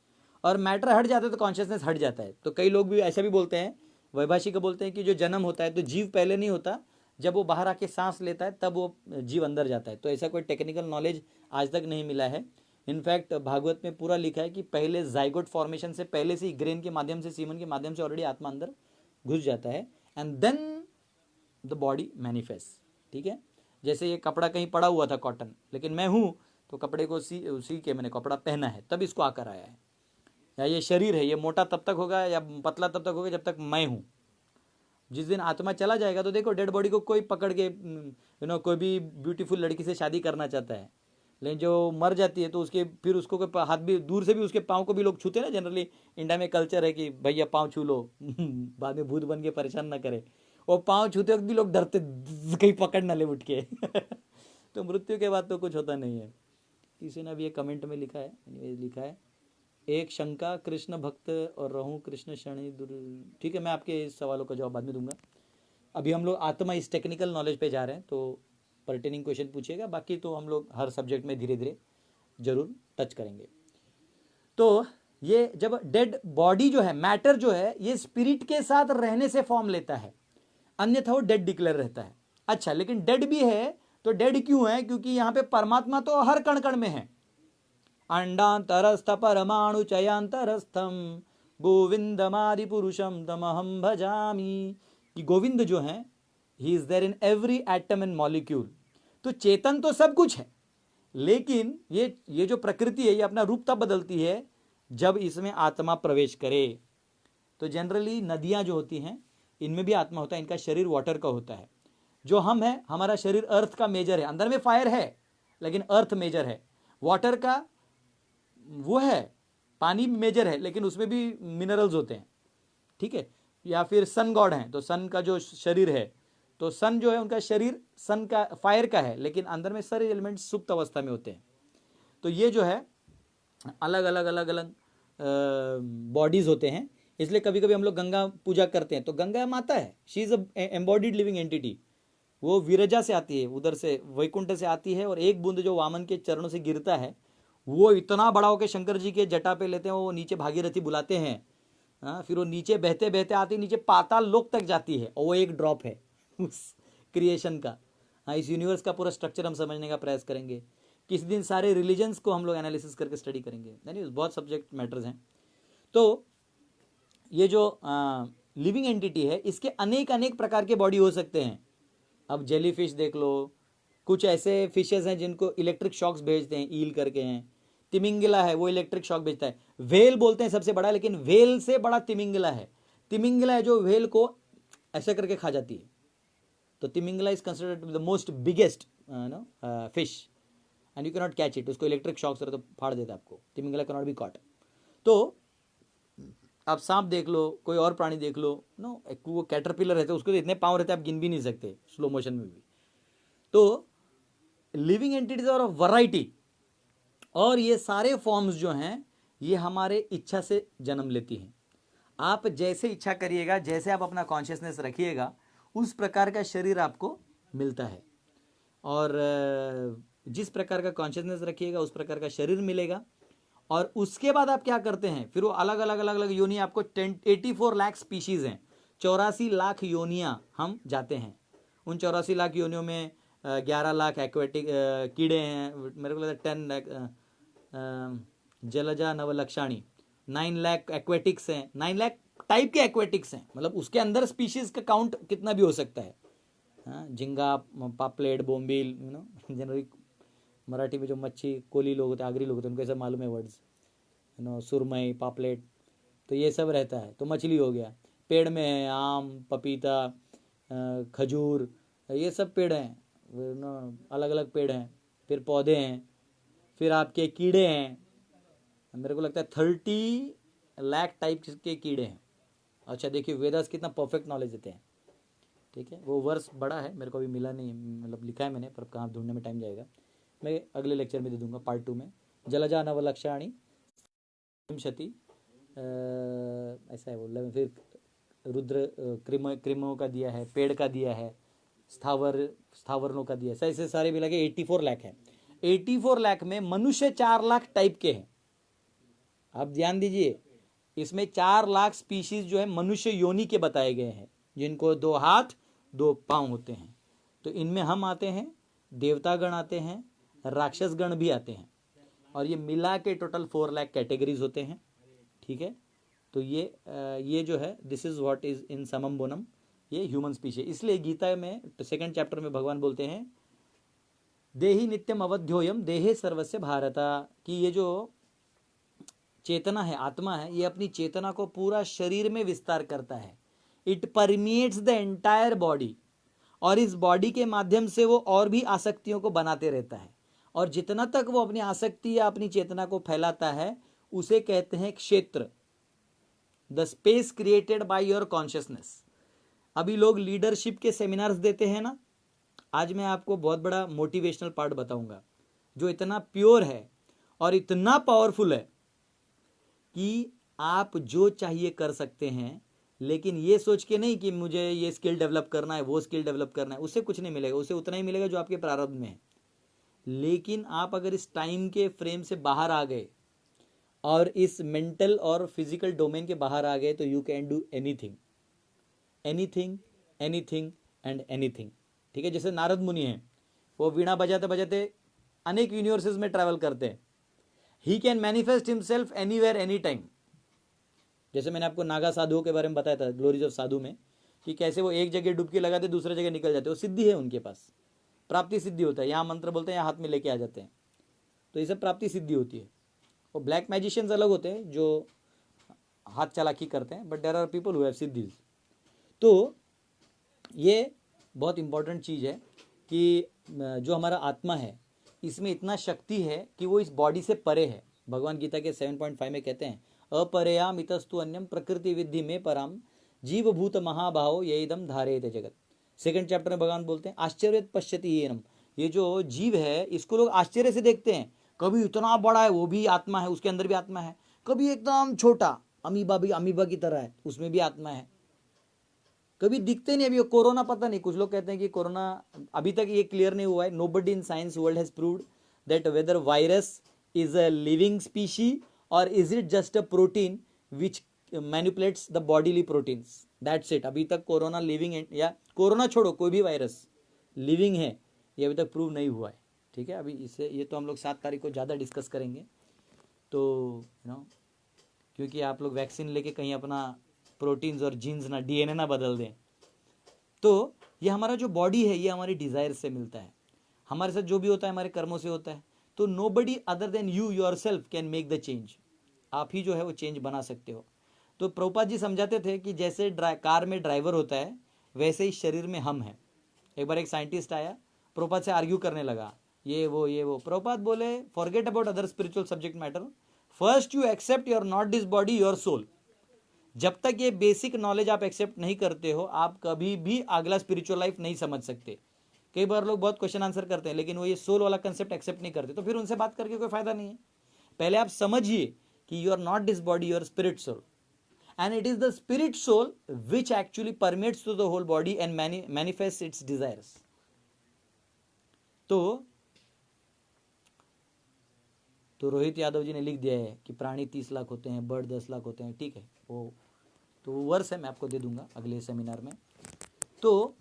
और मैटर हट जाता है तो कॉन्शियसनेस हट जाता है। तो कई लोग भी ऐसा भी बोलते हैं, वैभाषिक बोलते हैं कि जो जन्म होता है तो जीव पहले नहीं होता, जब वो बाहर आके सांस लेता है तब वो जीव अंदर जाता है। तो ऐसा कोई टेक्निकल नॉलेज आज तक नहीं मिला है। इनफैक्ट भागवत में पूरा लिखा है कि पहले जाइगोट फॉर्मेशन से पहले से ही ग्रेन के माध्यम से, सीमन के माध्यम से ऑलरेडी आत्मा अंदर घुस जाता है and then the body manifest. ठीक है, जैसे ये कपड़ा कहीं पड़ा हुआ था कॉटन, लेकिन मैं हूँ तो कपड़े को सी के मैंने कपड़ा पहना है, तब इसको आकर आया है। या ये शरीर है, ये मोटा तब तक होगा या पतला तब तक होगा जब तक मैं हूँ। जिस दिन आत्मा चला जाएगा तो देखो डेड बॉडी को कोई पकड़ के कोई भी ब्यूटीफुल लड़की से शादी करना चाहता है, लेकिन जो मर जाती है तो उसके फिर उसको कोई हाथ भी, दूर से भी उसके पाँव को भी लोग छूते ना। जनरली इंडिया में कल्चर है कि भैया पाँव छू लो, बाद में भूत बन के परेशान ना करे। और पाँव छूते वक्त भी लोग डरते, कहीं पकड़ ना ले उठ के। तो मृत्यु के बाद तो कुछ होता नहीं है। किसी ने भी ये कमेंट में लिखा है एक शंका कृष्ण भक्त और रहूं कृष्ण शनि दूर। ठीक है, मैं आपके इस सवालों का जवाब बाद में दूंगा। अभी हम लोग आत्मा इस टेक्निकल नॉलेज पे जा रहे हैं, तो पर्टेनिंग क्वेश्चन पूछिएगा, बाकी तो हम लोग हर सब्जेक्ट में धीरे धीरे जरूर टच करेंगे। तो ये जब डेड बॉडी जो है, मैटर जो है, ये स्पिरिट के साथ रहने से फॉर्म लेता है, अन्यथा वो डेड डिक्लेयर रहता है। अच्छा, लेकिन डेड भी है तो डेड क्यों है? क्योंकि यहाँ पे परमात्मा तो हर कण कण में है। अंडांतरस्थ परमाणु चयांतरस्थम गोविंदमादि पुरुषम तमहम भजामी। कि गोविंद जो है, he is there in every atom and molecule. तो चेतन तो सब कुछ है, लेकिन ये जो प्रकृति है ये अपना रूप तब बदलती है जब इसमें आत्मा प्रवेश करे। तो जनरली नदियां जो होती हैं इनमें भी आत्मा होता है, इनका शरीर वाटर का होता है। जो हम है, हमारा शरीर अर्थ का मेजर है, अंदर में फायर है लेकिन अर्थ मेजर है। वाटर का वो है पानी मेजर है लेकिन उसमें भी मिनरल्स होते हैं, ठीक है। या फिर सन गॉड हैं, तो सन का जो शरीर है, तो सन जो है उनका शरीर सन का फायर का है, लेकिन अंदर में सारे एलिमेंट सुप्त अवस्था में होते हैं। तो ये जो है अलग अलग अलग अलग बॉडीज होते हैं। इसलिए कभी कभी हम लोग गंगा पूजा करते हैं, तो गंगा माता है, she is embodied living entity. वो विरजा से आती है, उधर से वैकुंठ से आती है, और एक बूंद जो वामन के चरणों से गिरता है वो इतना बड़ा होकर शंकर जी के जटा पे लेते हैं, वो नीचे भागीरथी बुलाते हैं। हाँ, फिर वो नीचे बहते बहते आती, नीचे पाताल लोक तक जाती है, और वो एक ड्रॉप है उस क्रिएशन का। हाँ, इस यूनिवर्स का पूरा स्ट्रक्चर हम समझने का प्रयास करेंगे। किसी दिन सारे रिलीजन्स को हम लोग एनालिसिस करके स्टडी करेंगे, यानी बहुत सब्जेक्ट मैटर्स हैं। तो ये जो लिविंग एंटिटी है, इसके अनेक अनेक प्रकार के बॉडी हो सकते हैं। अब जेली फिश देख लो, कुछ ऐसे फिशेज हैं जिनको इलेक्ट्रिक शॉक्स भेजते हैं, ईल करके हैं। तिमिंगला है, वो इलेक्ट्रिक शॉक भेजता है। व्हेल बोलते हैं सबसे बड़ा, लेकिन व्हेल से बड़ा तिमिंगला है। तिमिंगला है जो व्हेल को ऐसे करके खा जाती है। तो Timingala is considered the most biggest fish, and you can not catch it. उसको इलेक्ट्रिक शॉक से तो फाड़ देता है आपको। Timingala can not be caught. तो आप सांप देख लो, कोई और प्राणी देख लो, नो, वो कैटरपिलर रहते हैं, उसको तो इतने पाँव रहते हैं आप गिन भी नहीं सकते स्लो मोशन में भी। तो लिविंग एंटिटीज और वैरायटी, और ये सारे फॉर्म्स जो हैं ये हमारे इच्छा से जन्म लेती हैं। आप जैसे इच्छा करिएगा, जैसे आप अपना कॉन्शियसनेस रखिएगा, उस प्रकार का शरीर आपको मिलता है। और जिस प्रकार का कॉन्शियसनेस रखिएगा उस प्रकार का शरीर मिलेगा। और उसके बाद आप क्या करते हैं, फिर वो अलग अलग अलग अलग योनि आपको 84 लाख स्पीशीज हैं, 84 लाख योनियां हम जाते हैं। उन 84 लाख योनियों में 11 लाख एक्वेटिक कीड़े हैं, मेरे को लगता है 10 लाख जलजा नवलक्षाणी, 9 लाख एक्वेटिक्स हैं, 9 लाख टाइप के एक्वेटिक्स हैं। मतलब उसके अंदर स्पीशीज का काउंट कितना भी हो सकता है। हाँ, झिंगा, पापलेट, bombil, you know, generally Marathi में जो मच्छी कोली लोग होते हैं, आगरी लोग होते हैं, उनको ऐसा मालूम है वर्ड्स, यू नो, सुरमई, पापलेट, तो ये सब रहता है। तो मछली हो गया। पेड़ में है आम, पपीता, खजूर, ये सब पेड़ हैं, यू नो, अलग अलग पेड़ हैं। फिर पौधे हैं, फिर आपके कीड़े हैं। मेरे को लगता है 30 लाख टाइप के कीड़े हैं। अच्छा देखिए, वेदास कितना परफेक्ट नॉलेज देते हैं, ठीक है। वो वर्ष बड़ा है, मेरे को अभी मिला नहीं, मतलब लिखा है मैंने, पर कहाँ ढूंढने में टाइम जाएगा। मैं अगले लेक्चर में दे दूंगा, पार्ट 2 में। जलजा नवलक्षाणी विंशति, ऐसा है वो। फिर रुद्र क्रिमों का दिया है, पेड़ का दिया है, स्थावरों का दिया है, ऐसे सारे मिला के 84 लाख है। 84 लाख में मनुष्य 4 लाख टाइप के हैं। आप ध्यान दीजिए, इसमें 4 लाख स्पीशीज जो है मनुष्य योनि के बताए गए हैं, जिनको 2 हाथ 2 पांव होते हैं। तो इनमें हम आते हैं, देवता गण आते हैं, राक्षस गण भी आते हैं, और ये मिला के टोटल 4 लाख कैटेगरीज होते हैं, ठीक है। तो ये जो है, this is what is in समम बोनम, ये ह्यूमन स्पीशीज। इसलिए गीता में 2nd चैप्टर में भगवान बोलते हैं, देहि नित्यम अवध्योयम देहे सर्वस्य भारता, कि ये जो चेतना है, आत्मा है, ये अपनी चेतना को पूरा शरीर में विस्तार करता है। इट परमिएट्स द एंटायर बॉडी, और इस बॉडी के माध्यम से वो और भी आसक्तियों को बनाते रहता है। और जितना तक वो अपनी आसक्ति या अपनी चेतना को फैलाता है, उसे कहते हैं क्षेत्र, the space created by your consciousness. अभी लोग लीडरशिप के सेमिनार्स देते हैं ना, आज मैं आपको बहुत बड़ा मोटिवेशनल पार्ट बताऊंगा, जो इतना प्योर है और इतना पावरफुल है कि आप जो चाहिए कर सकते हैं। लेकिन ये सोच के नहीं कि मुझे ये स्किल डेवलप करना है, वो स्किल डेवलप करना है, उससे कुछ नहीं मिलेगा। उससे उतना ही मिलेगा जो आपके प्रारब्ध में है। लेकिन आप अगर इस टाइम के फ्रेम से बाहर आ गए और इस मेंटल और फिजिकल डोमेन के बाहर आ गए, तो you can do anything, anything, anything and anything, ठीक है। जैसे नारद मुनि हैं, वो वीणा बजाते बजाते अनेक यूनिवर्सेस में ट्रैवल करते हैं। He can manifest himself anywhere any time. जैसे मैंने आपको नागा साधुओं के बारे में बताया था, ग्लोरीज ऑफ साधु में, कि कैसे वो एक जगह डुबकी लगाते दूसरे जगह निकल जाते। वो सिद्धि है उनके पास, प्राप्ति सिद्धि होता है। यहाँ मंत्र बोलते हैं, यहाँ हाथ में लेके आ जाते हैं, तो ये सब प्राप्ति सिद्धि होती है। वो ब्लैक मैजिशियंस अलग होते हैं जो हाथ चालाकी करते हैं, but there are people who have सिद्धीज। तो ये बहुत इंपॉर्टेंट चीज़ है कि जो हमारा आत्मा है, इसमें इतना शक्ति है कि वो इस बॉडी से परे है। भगवान गीता के 7.5 में कहते हैं अपरयाम इतस्तु अन्यम प्रकृति विद्धि में पराम जीव भूत महाभाव येदम धारेत जगत। सेकंड चैप्टर में भगवान बोलते हैं आश्चर्य पश्यति येनम, ये जो जीव है इसको लोग आश्चर्य से देखते हैं। कभी इतना बड़ा है वो भी आत्मा है, उसके अंदर भी आत्मा है, कभी एकदम छोटा अमीबा भी अमीबा की तरह है, उसमें भी आत्मा है, कभी दिखते नहीं। अभी कोरोना पता नहीं, कुछ लोग कहते हैं कि कोरोना अभी तक ये क्लियर नहीं हुआ है। Nobody in science world has proved that whether virus is a living species और is it just a protein which manipulates the bodily proteins, that's it. अभी तक कोरोना लिविंग या कोरोना छोड़ो कोई भी वायरस लिविंग है ये अभी तक प्रूव नहीं हुआ है। ठीक है, अभी इससे ये तो हम लोग 7 तारीख को ज़्यादा डिस्कस करेंगे। तो क्योंकि आप लोग वैक्सीन लेके कहीं अपना प्रोटीन्स और जीन्स ना डीएनए ना बदल दें। तो ये हमारा जो बॉडी है ये हमारी डिज़ायर से मिलता है, हमारे साथ जो भी होता है हमारे कर्मों से होता है। तो nobody other than you yourself can make the change, आप ही जो है वो चेंज बना सकते हो। तो प्रभुपाद जी समझाते थे कि जैसे कार में ड्राइवर होता है वैसे ही शरीर में हम हैं। एक बार एक साइंटिस्ट आया, प्रभुपाद से आर्ग्यू करने लगा, ये वो। प्रभुपाद बोले forget about other spiritual subject matter, first you accept you're not this body you're soul. जब तक ये बेसिक नॉलेज आप एक्सेप्ट नहीं करते हो आप कभी भी अगला स्पिरिचुअल लाइफ नहीं समझ सकते। कई बार लोग बहुत क्वेश्चन आंसर करते हैं लेकिन वो ये सोल वाला कंसेप्ट एक्सेप्ट नहीं करते, तो फिर उनसे बात करके कोई फायदा नहीं है। पहले आप समझिए कि you are not this body, your spirit soul, and it is the spirit soul which actually permeates through the whole body and manifests its desires. तो रोहित यादव जी ने लिख दिया है कि प्राणी 30 लाख होते हैं, बर्ड 10 लाख होते हैं। ठीक है, वो तो वर्स है, मैं आपको दे दूंगा अगले सेमिनार में। तो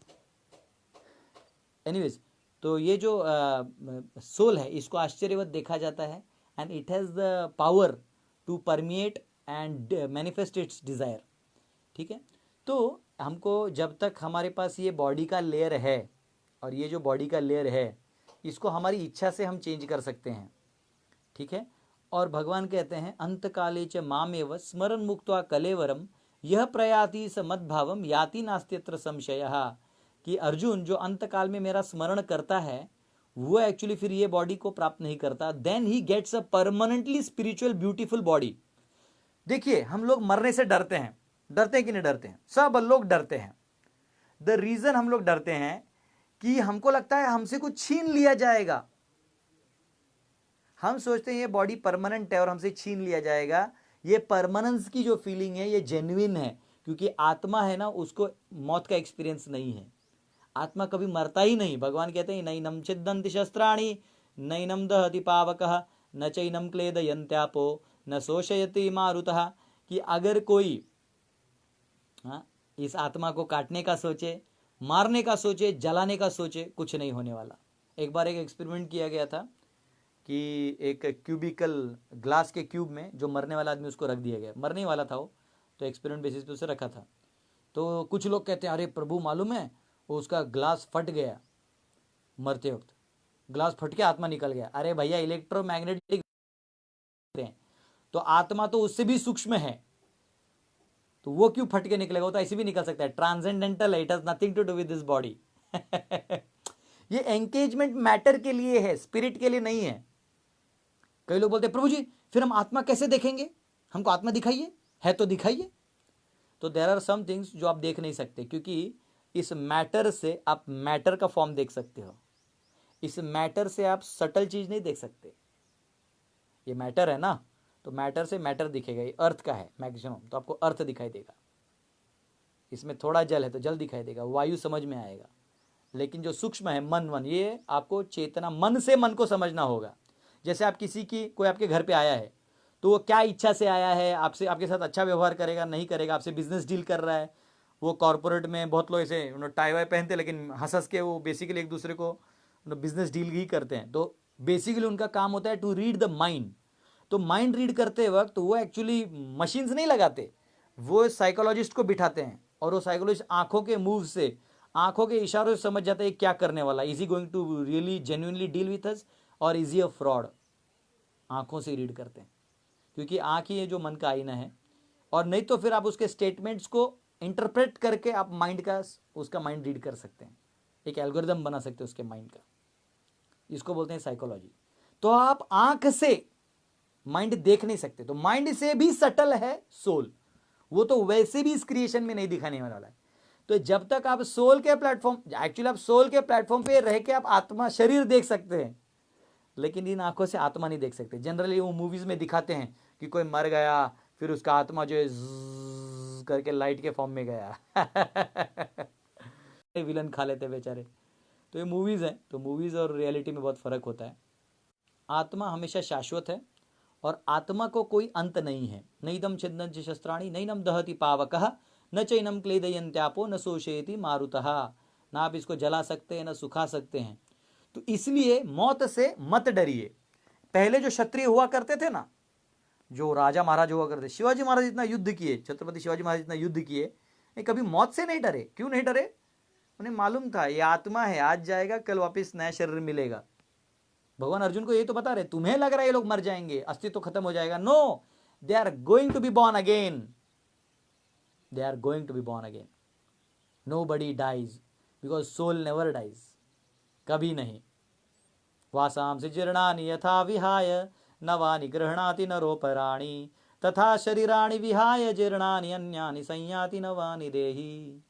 एनीवेज, तो ये जो सोल है इसको आश्चर्यवत देखा जाता है and it has the power to permeate and manifest its desire. ठीक है, तो हमको जब तक हमारे पास ये बॉडी का लेयर है और ये जो बॉडी का लेयर है इसको हमारी इच्छा से हम चेंज कर सकते हैं। ठीक है, और भगवान कहते हैं अंतकाले च मामेव स्मरण मुक्त्वा कलेवरम यह प्रयाति स मद्भावम याति नास्त्यत्र संशयः, कि अर्जुन जो अंतकाल में मेरा स्मरण करता है वो एक्चुअली फिर ये बॉडी को प्राप्त नहीं करता, then he gets a permanently spiritual beautiful body. देखिए हम लोग मरने से डरते हैं, डरते हैं कि नहीं डरते हैं? सब लोग डरते हैं। द रीजन हम लोग डरते हैं कि हमको लगता है हमसे कुछ छीन लिया जाएगा। हम सोचते हैं ये बॉडी परमानेंट है और हमसे छीन लिया जाएगा। ये परमानेंस की जो फीलिंग है ये जेन्युइन है, क्योंकि आत्मा है ना उसको मौत का एक्सपीरियंस नहीं है। आत्मा कभी मरता ही नहीं। भगवान कहते हैं नैनम छिद्दन्ति शस्त्राणि नैनम दहति पावकः न चैनम क्लेदयन्त्यापो न शोषयति मारुतः, कि अगर कोई इस आत्मा को काटने का सोचे, मारने का सोचे, जलाने का सोचे, कुछ नहीं होने वाला। एक बार एक एक्सपेरिमेंट किया गया था कि एक क्यूबिकल ग्लास के क्यूब में जो मरने वाला आदमी उसको रख दिया गया, मरने वाला था वो, तो एक्सपेरिमेंट बेसिस पे उसे रखा था। तो कुछ लोग कहते हैं अरे प्रभु मालूम है वो उसका ग्लास फट गया, मरते वक्त ग्लास फट के आत्मा निकल गया। अरे भैया इलेक्ट्रोमैग्नेटिक तो आत्मा तो उससे भी सूक्ष्म है, तो वो क्यों फट के निकलेगा? वो तो ऐसे भी निकल सकता है, ट्रांसेंडेंटल है, it has nothing to do with this body. ये एंगेजमेंट मैटर के लिए है, स्पिरिट के लिए नहीं है। कई लोग बोलते हैं प्रभु जी फिर हम आत्मा कैसे देखेंगे, हमको आत्मा दिखाइए, है तो दिखाइए। तो देयर आर सम थिंग्स जो आप देख नहीं सकते, क्योंकि इस मैटर से आप मैटर का फॉर्म देख सकते हो, इस मैटर से आप सटल चीज नहीं देख सकते। ये मैटर है ना, तो मैटर से मैटर दिखेगा। ये अर्थ का है मैक्सिमम, तो आपको अर्थ दिखाई देगा। इसमें थोड़ा जल है तो जल दिखाई देगा, वायु समझ में आएगा। लेकिन जो सूक्ष्म है मन, ये आपको चेतना, मन से मन को समझना होगा। जैसे आप किसी की, कोई आपके घर पे आया है तो वो क्या इच्छा से आया है, आपसे, आपके साथ अच्छा व्यवहार करेगा नहीं करेगा, आपसे बिजनेस डील कर रहा है। वो कॉर्पोरेट में बहुत लोग ऐसे टाई वाई पहनते लेकिन हंस हंस के वो बेसिकली एक दूसरे को बिजनेस डील ही करते हैं। तो बेसिकली उनका काम होता है टू रीड द माइंड। तो माइंड रीड करते वक्त वो एक्चुअली मशीन्स नहीं लगाते, वो साइकोलॉजिस्ट को बिठाते हैं और वो साइकोलॉजिस्ट आंखों के मूव से, आंखों के इशारों से समझ जाता है क्या करने वाला, is he going to really genuinely deal with us और इज ही अ फ्रॉड। आंखों से रीड करते हैं, क्योंकि आंख ही है जो मन का आईना है। और नहीं तो फिर आप उसके स्टेटमेंट्स को इंटरप्रेट करके आप माइंड का, उसका माइंड रीड कर सकते हैं, एक एल्गोरिदम बना सकते हैं उसके माइंड का। इसको बोलते हैं साइकोलॉजी। तो आप आंख से माइंड देख नहीं सकते, तो माइंड से भी सटल है सोल, वो तो वैसे भी इस क्रिएशन में नहीं दिखाने वाला है। तो जब तक आप सोल के प्लेटफॉर्म, एक्चुअली आप सोल के प्लेटफॉर्म पे रह के आप आत्मा शरीर देख सकते हैं, लेकिन इन आंखों से आत्मा नहीं देख सकते। जनरली वो मूवीज में दिखाते हैं कि कोई मर गया, फिर उसका आत्मा जो है ज़्ज़ करके लाइट के फॉर्म में गया विलन खा लेते बेचारे। तो ये मूवीज हैं, तो मूवीज और रियलिटी में बहुत फर्क होता है। आत्मा हमेशा शाश्वत है और आत्मा को कोई अंत नहीं है। नैदम छिदंच शस्त्राणि नैनम दहति पावकः न चैनम क्लेदयन्त्यापो न शोषयति मारुतः। ना आप इसको जला सकते हैं, ना सुखा सकते हैं। तो इसलिए मौत से मत डरिए। पहले जो क्षत्रिय हुआ करते थे ना, जो राजा महाराज हुआ करते, शिवाजी महाराज इतना युद्ध किए, छत्रपति शिवाजी महाराज इतना युद्ध किए, ये कभी मौत से नहीं डरे। क्यों नहीं डरे? उन्हें मालूम था ये आत्मा है, आज जाएगा कल वापस नया शरीर मिलेगा। भगवान अर्जुन को ये तो बता रहे, तुम्हें लग रहा है ये लोग मर जाएंगे, अस्तित्व तो खत्म हो जाएगा। No, they are going to be born again, they are going to be born again. Nobody dies because soul never dies, कभी नहीं। वासांसि जीर्णानि यथा विहाय नवानि गृह्णाति नरोपराणि तथा शरीराणि विहाय जीर्णानि अन्यानि संयाति नवानि देहि।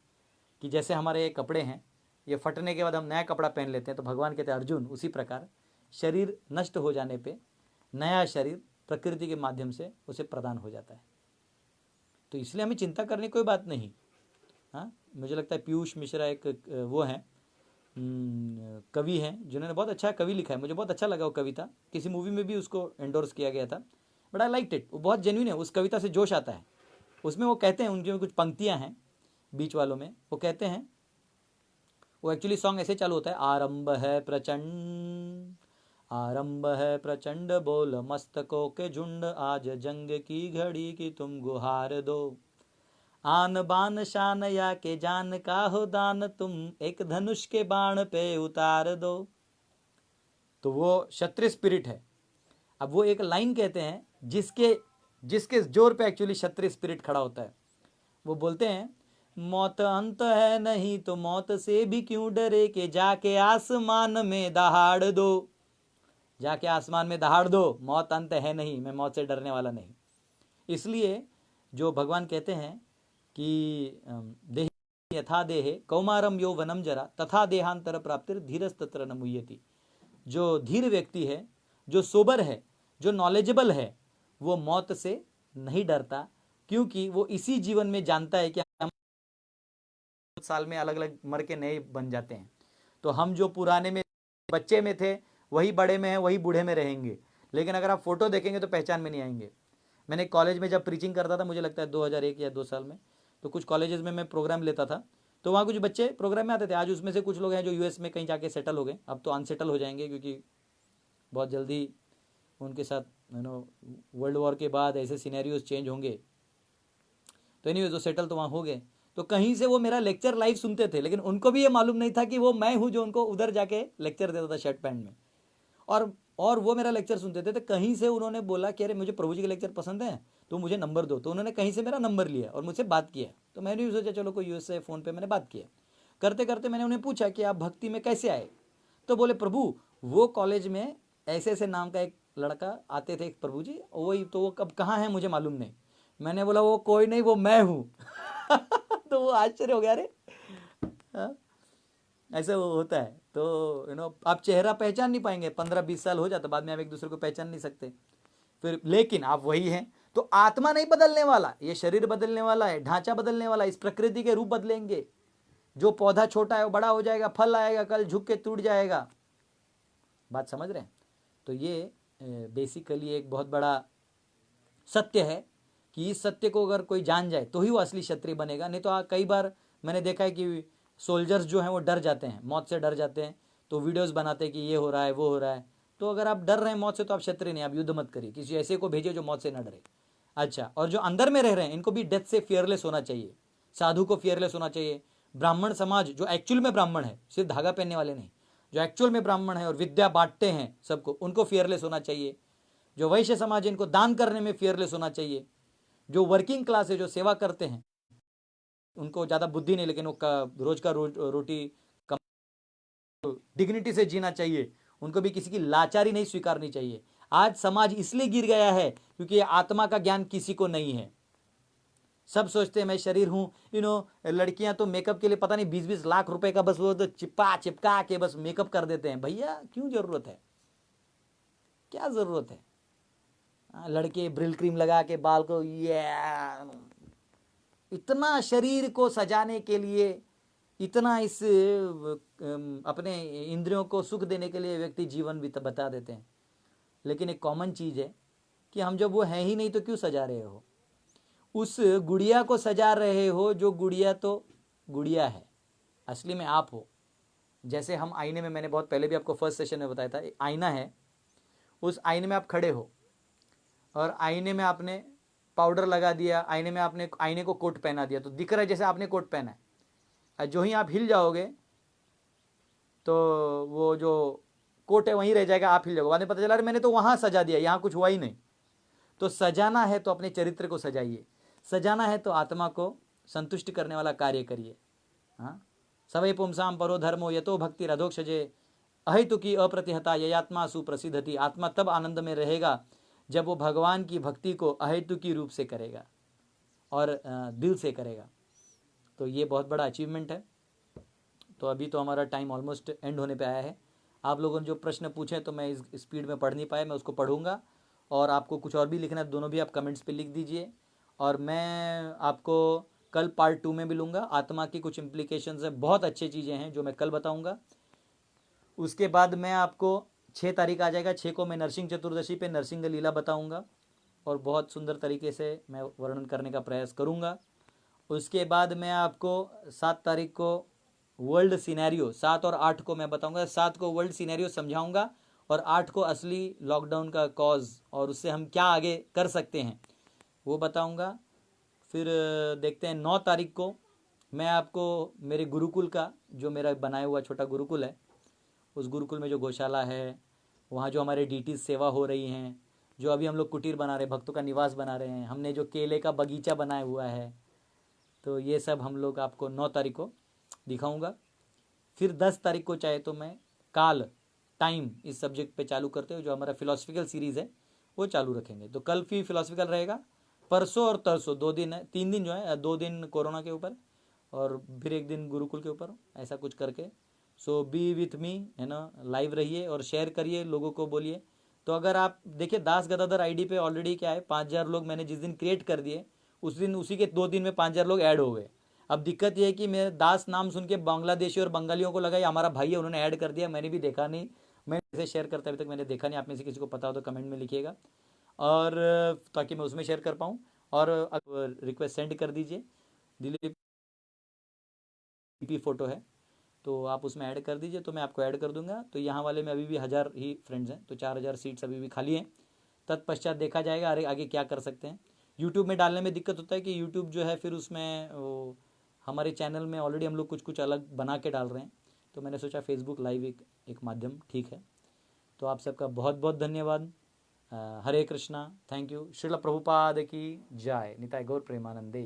कि जैसे हमारे कपड़े हैं, ये फटने के बाद हम नया कपड़ा पहन लेते हैं, तो भगवान कहते हैं अर्जुन उसी प्रकार शरीर नष्ट हो जाने पे नया शरीर प्रकृति के माध्यम से उसे प्रदान हो जाता है। तो इसलिए हमें चिंता करने की कोई बात नहीं। हाँ, मुझे लगता है पीयूष मिश्रा एक वो हैं कवि हैं जिन्होंने बहुत अच्छा कवि लिखा है, मुझे बहुत अच्छा लगा वो कविता। किसी मूवी में भी उसको एंडोर्स किया गया था, बट आई लाइक्ड इट। वो बहुत जेन्युइन है, उस कविता से जोश आता है। उसमें वो कहते हैं, उनकी कुछ पंक्तियां हैं बीच वालों में, वो कहते हैं, वो एक्चुअली सॉन्ग ऐसे चालू होता है, आरंभ है प्रचंड बोल मस्तकों के झुंड, आज जंग की घड़ी की तुम गुहार दो, आन बान शान या के जान का हो दान, तुम एक धनुष के बाण पे उतार दो। तो वो क्षत्रिय स्पिरिट है। अब वो एक लाइन कहते हैं जिसके जोर पे एक्चुअली क्षत्रिय स्पिरिट खड़ा होता है। वो बोलते हैं, मौत अंत है नहीं तो मौत से भी क्यों डरे, के जाके आसमान में दहाड़ दो, जाके आसमान में दहाड़ दो, मौत अंत है नहीं, मैं मौत से डरने वाला नहीं। इसलिए जो भगवान कहते हैं कि देहि यथा देहे कौमारम यौवनम जरा तथा देहांतर प्राप्तिर धीरस्तत्र न मुह्यति। जो धीर व्यक्ति है, जो सोबर है, जो नॉलेजेबल है, वो मौत से नहीं डरता, क्योंकि वो इसी जीवन में जानता है कि हम साल में अलग अलग मर के नए बन जाते हैं। तो हम जो पुराने में बच्चे में थे वही बड़े में है, वही बूढ़े में रहेंगे। लेकिन अगर आप फोटो देखेंगे तो पहचान में नहीं आएंगे। मैंने कॉलेज में जब प्रीचिंग करता था, मुझे लगता है 2001 या 2 साल में, तो कुछ कॉलेजेस में मैं प्रोग्राम लेता था, तो वहाँ कुछ बच्चे प्रोग्राम में आते थे। आज उसमें से कुछ लोग हैं जो यूएस में कहीं जाके सेटल हो गए, अब तो अनसेटल हो जाएंगे, क्योंकि बहुत जल्दी उनके साथ वर्ल्ड वॉर के बाद ऐसे सिनेरियोज चेंज होंगे। तो एनीवेज वो सेटल तो वहाँ हो गए। तो कहीं से वो मेरा लेक्चर लाइव सुनते थे, लेकिन उनको भी ये मालूम नहीं था कि वो मैं हूँ जो उनको उधर जाके लेक्चर देता था शर्ट पैंट में। और वो मेरा लेक्चर सुनते थे, तो कहीं से उन्होंने बोला कि अरे मुझे प्रभु जी के लेक्चर पसंद है, तो मुझे नंबर दो। तो उन्होंने कहीं से मेरा नंबर लिया और मुझसे बात किया। तो मैंने भी सोचा चलो कोई यूएस से फ़ोन पे मैंने बात किया। करते करते मैंने उन्हें पूछा कि आप भक्ति में कैसे आए। तो बोले प्रभु वो कॉलेज में ऐसे ऐसे नाम का एक लड़का आते थे प्रभु जी, वही तो वो कब कहाँ है मुझे मालूम नहीं। मैंने बोला वो कोई नहीं, वो मैं हूँ तो वो आश्चर्य हो गया, अरे ऐसे वो होता है। तो आप चेहरा पहचान नहीं पाएंगे, 15-20 साल हो जाता, बाद में आप एक दूसरे को पहचान नहीं सकते फिर, लेकिन आप वही हैं। तो आत्मा नहीं बदलने वाला, ये शरीर बदलने वाला है, ढांचा बदलने वाला, इस प्रकृति के रूप बदलेंगे। जो पौधा छोटा है वो बड़ा हो जाएगा, फल आएगा, कल झुक के टूट जाएगा। बात समझ रहे हैं? तो ये बेसिकली एक बहुत बड़ा सत्य है कि इस सत्य को अगर कोई जान जाए तो ही वो असली क्षत्रिय बनेगा। नहीं तो कई बार मैंने देखा है कि सोल्जर्स जो हैं वो डर जाते हैं, मौत से डर जाते हैं, तो वीडियोस बनाते हैं कि ये हो रहा है वो हो रहा है। तो अगर आप डर रहे हैं मौत से तो आप क्षत्रिय नहीं, आप युद्ध मत करिए, किसी ऐसे को भेजिए जो मौत से ना डरे। अच्छा, और जो अंदर में रह रहे हैं इनको भी डेथ से फियरलेस होना चाहिए, साधु को फियरलेस होना चाहिए। ब्राह्मण समाज जो एक्चुअल में ब्राह्मण है, सिर्फ धागा पहनने वाले नहीं, जो एक्चुअल में ब्राह्मण है और विद्या बांटते हैं सबको, उनको फियरलेस होना चाहिए। जो वैश्य समाज है इनको दान करने में फियरलेस होना चाहिए। जो वर्किंग क्लास है, जो सेवा करते हैं, उनको ज़्यादा बुद्धि नहीं, लेकिन वो रोज का रोटी डिग्निटी से जीना चाहिए। उनको भी किसी की लाचारी नहीं स्वीकारनी चाहिए। आज समाज इसलिए गिर गया है क्योंकि आत्मा का ज्ञान किसी को नहीं है। सब सोचते हैं मैं शरीर हूं, लड़कियां तो मेकअप के लिए पता नहीं 20-20 लाख रुपए का बस वो तो चिपका के बस मेकअप कर देते हैं। भैया क्यों जरूरत है, क्या जरूरत है? लड़के ब्रिल क्रीम लगा के बाल को ये इतना शरीर को सजाने के लिए, इतना इस अपने इंद्रियों को सुख देने के लिए व्यक्ति जीवन भी बता देते हैं। लेकिन एक कॉमन चीज है कि हम जब वो है ही नहीं तो क्यों सजा रहे हो? उस गुड़िया को सजा रहे हो जो गुड़िया तो गुड़िया है, असली में आप हो। जैसे हम आईने में, मैंने बहुत पहले भी आपको फर्स्ट सेशन में बताया था, आईना है, उस आईने में आप खड़े हो और आईने में आपने पाउडर लगा दिया, आईने में आपने आईने को कोट पहना दिया तो दिख रहा है जैसे आपने कोट पहना है। जो ही आप हिल जाओगे तो वो जो कोट है वहीं रह जाएगा, आप हिल जाओगे, बाद में पता चला अरे मैंने तो वहां सजा दिया, यहां कुछ हुआ ही नहीं। तो सजाना है तो अपने चरित्र को सजाइए, सजाना है तो आत्मा को संतुष्ट करने वाला कार्य करिए। हाँ, सवै पुंसाम परो धर्मो यतो भक्ति रधोक्षजे अहेतुकी अप्रतिहता ययात्मा सुप्रसिद्धति। आत्मा तब आनंद में रहेगा जब वो भगवान की भक्ति को अहेतुकी रूप से करेगा और दिल से करेगा। तो ये बहुत बड़ा अचीवमेंट है। तो अभी तो हमारा टाइम ऑलमोस्ट एंड होने पे आया है। आप लोगों ने जो प्रश्न पूछे तो मैं इस स्पीड में पढ़ नहीं पाया, मैं उसको पढ़ूंगा, और आपको कुछ और भी लिखना है दोनों भी आप कमेंट्स पे लिख दीजिए। और मैं आपको कल पार्ट 2 में मिलूंगा। आत्मा की कुछ इम्प्लीकेशंस है, बहुत अच्छी चीज़ें हैं जो मैं कल बताऊंगा। उसके बाद मैं आपको 6 तारीख आ जाएगा, 6 को मैं नरसिंह चतुर्दशी पे नरसिंह लीला बताऊंगा और बहुत सुंदर तरीके से मैं वर्णन करने का प्रयास करूंगा। उसके बाद मैं आपको 7 तारीख को वर्ल्ड सिनेरियो, 7 और 8 को मैं बताऊंगा। 7 को वर्ल्ड सिनेरियो समझाऊंगा और 8 को असली लॉकडाउन का कॉज और उससे हम क्या आगे कर सकते हैं वो बताऊंगा। फिर देखते हैं 9 तारीख को मैं आपको मेरे गुरुकुल का, जो मेरा बनाया हुआ छोटा गुरुकुल है, उस गुरुकुल में जो गौशाला है, वहाँ जो हमारे डीटीज सेवा हो रही हैं, जो अभी हम लोग कुटीर बना रहे हैं, भक्तों का निवास बना रहे हैं, हमने जो केले का बगीचा बनाया हुआ है, तो ये सब हम लोग आपको 9 तारीख को दिखाऊंगा। फिर 10 तारीख को चाहे तो मैं काल, टाइम, इस सब्जेक्ट पे चालू करते हुए जो हमारा फिलोसफिकल सीरीज़ है वो चालू रखेंगे। तो कल भी फिलोसफिकल रहेगा, परसों और तरसों 2 दिन है, 3 दिन जो है, 2 दिन कोरोना के ऊपर और फिर 1 दिन गुरुकुल के ऊपर, ऐसा कुछ करके। सो बी विथ मी, है ना, लाइव रहिए और शेयर करिए, लोगों को बोलिए। तो अगर आप देखिए दास गदाधर आईडी पे ऑलरेडी क्या है, 5000 लोग मैंने जिस दिन क्रिएट कर दिए उस दिन उसी के 2 दिन में 5000 लोग ऐड हो गए। अब दिक्कत यह है कि मेरे दास नाम सुन के बांग्लादेशी और बंगालियों को लगा ये हमारा भाई है, उन्होंने ऐड कर दिया, मैंने भी देखा नहीं, मैं इसे शेयर करता अभी तक मैंने देखा नहीं। आप में से किसी को पता हो तो कमेंट में लिखिएगा, और ताकि मैं उसमें शेयर कर पाऊँ। और रिक्वेस्ट सेंड कर दीजिए, दिलीप पी फोटो है तो आप उसमें ऐड कर दीजिए, तो मैं आपको ऐड कर दूंगा। तो यहाँ वाले में अभी भी 1000 ही फ्रेंड्स हैं, तो 4000 सीट्स अभी भी खाली हैं। तत्पश्चात देखा जाएगा अरे आगे क्या कर सकते हैं। यूट्यूब में डालने में दिक्कत होता है कि यूट्यूब जो है फिर उसमें हमारे चैनल में ऑलरेडी हम लोग कुछ कुछ अलग बना के डाल रहे हैं, तो मैंने सोचा फेसबुक लाइव एक माध्यम ठीक है। तो आप सबका बहुत बहुत धन्यवाद। हरे कृष्णा, थैंक यू। श्रील प्रभुपाद की जय। निताय गौर प्रेमानंदे।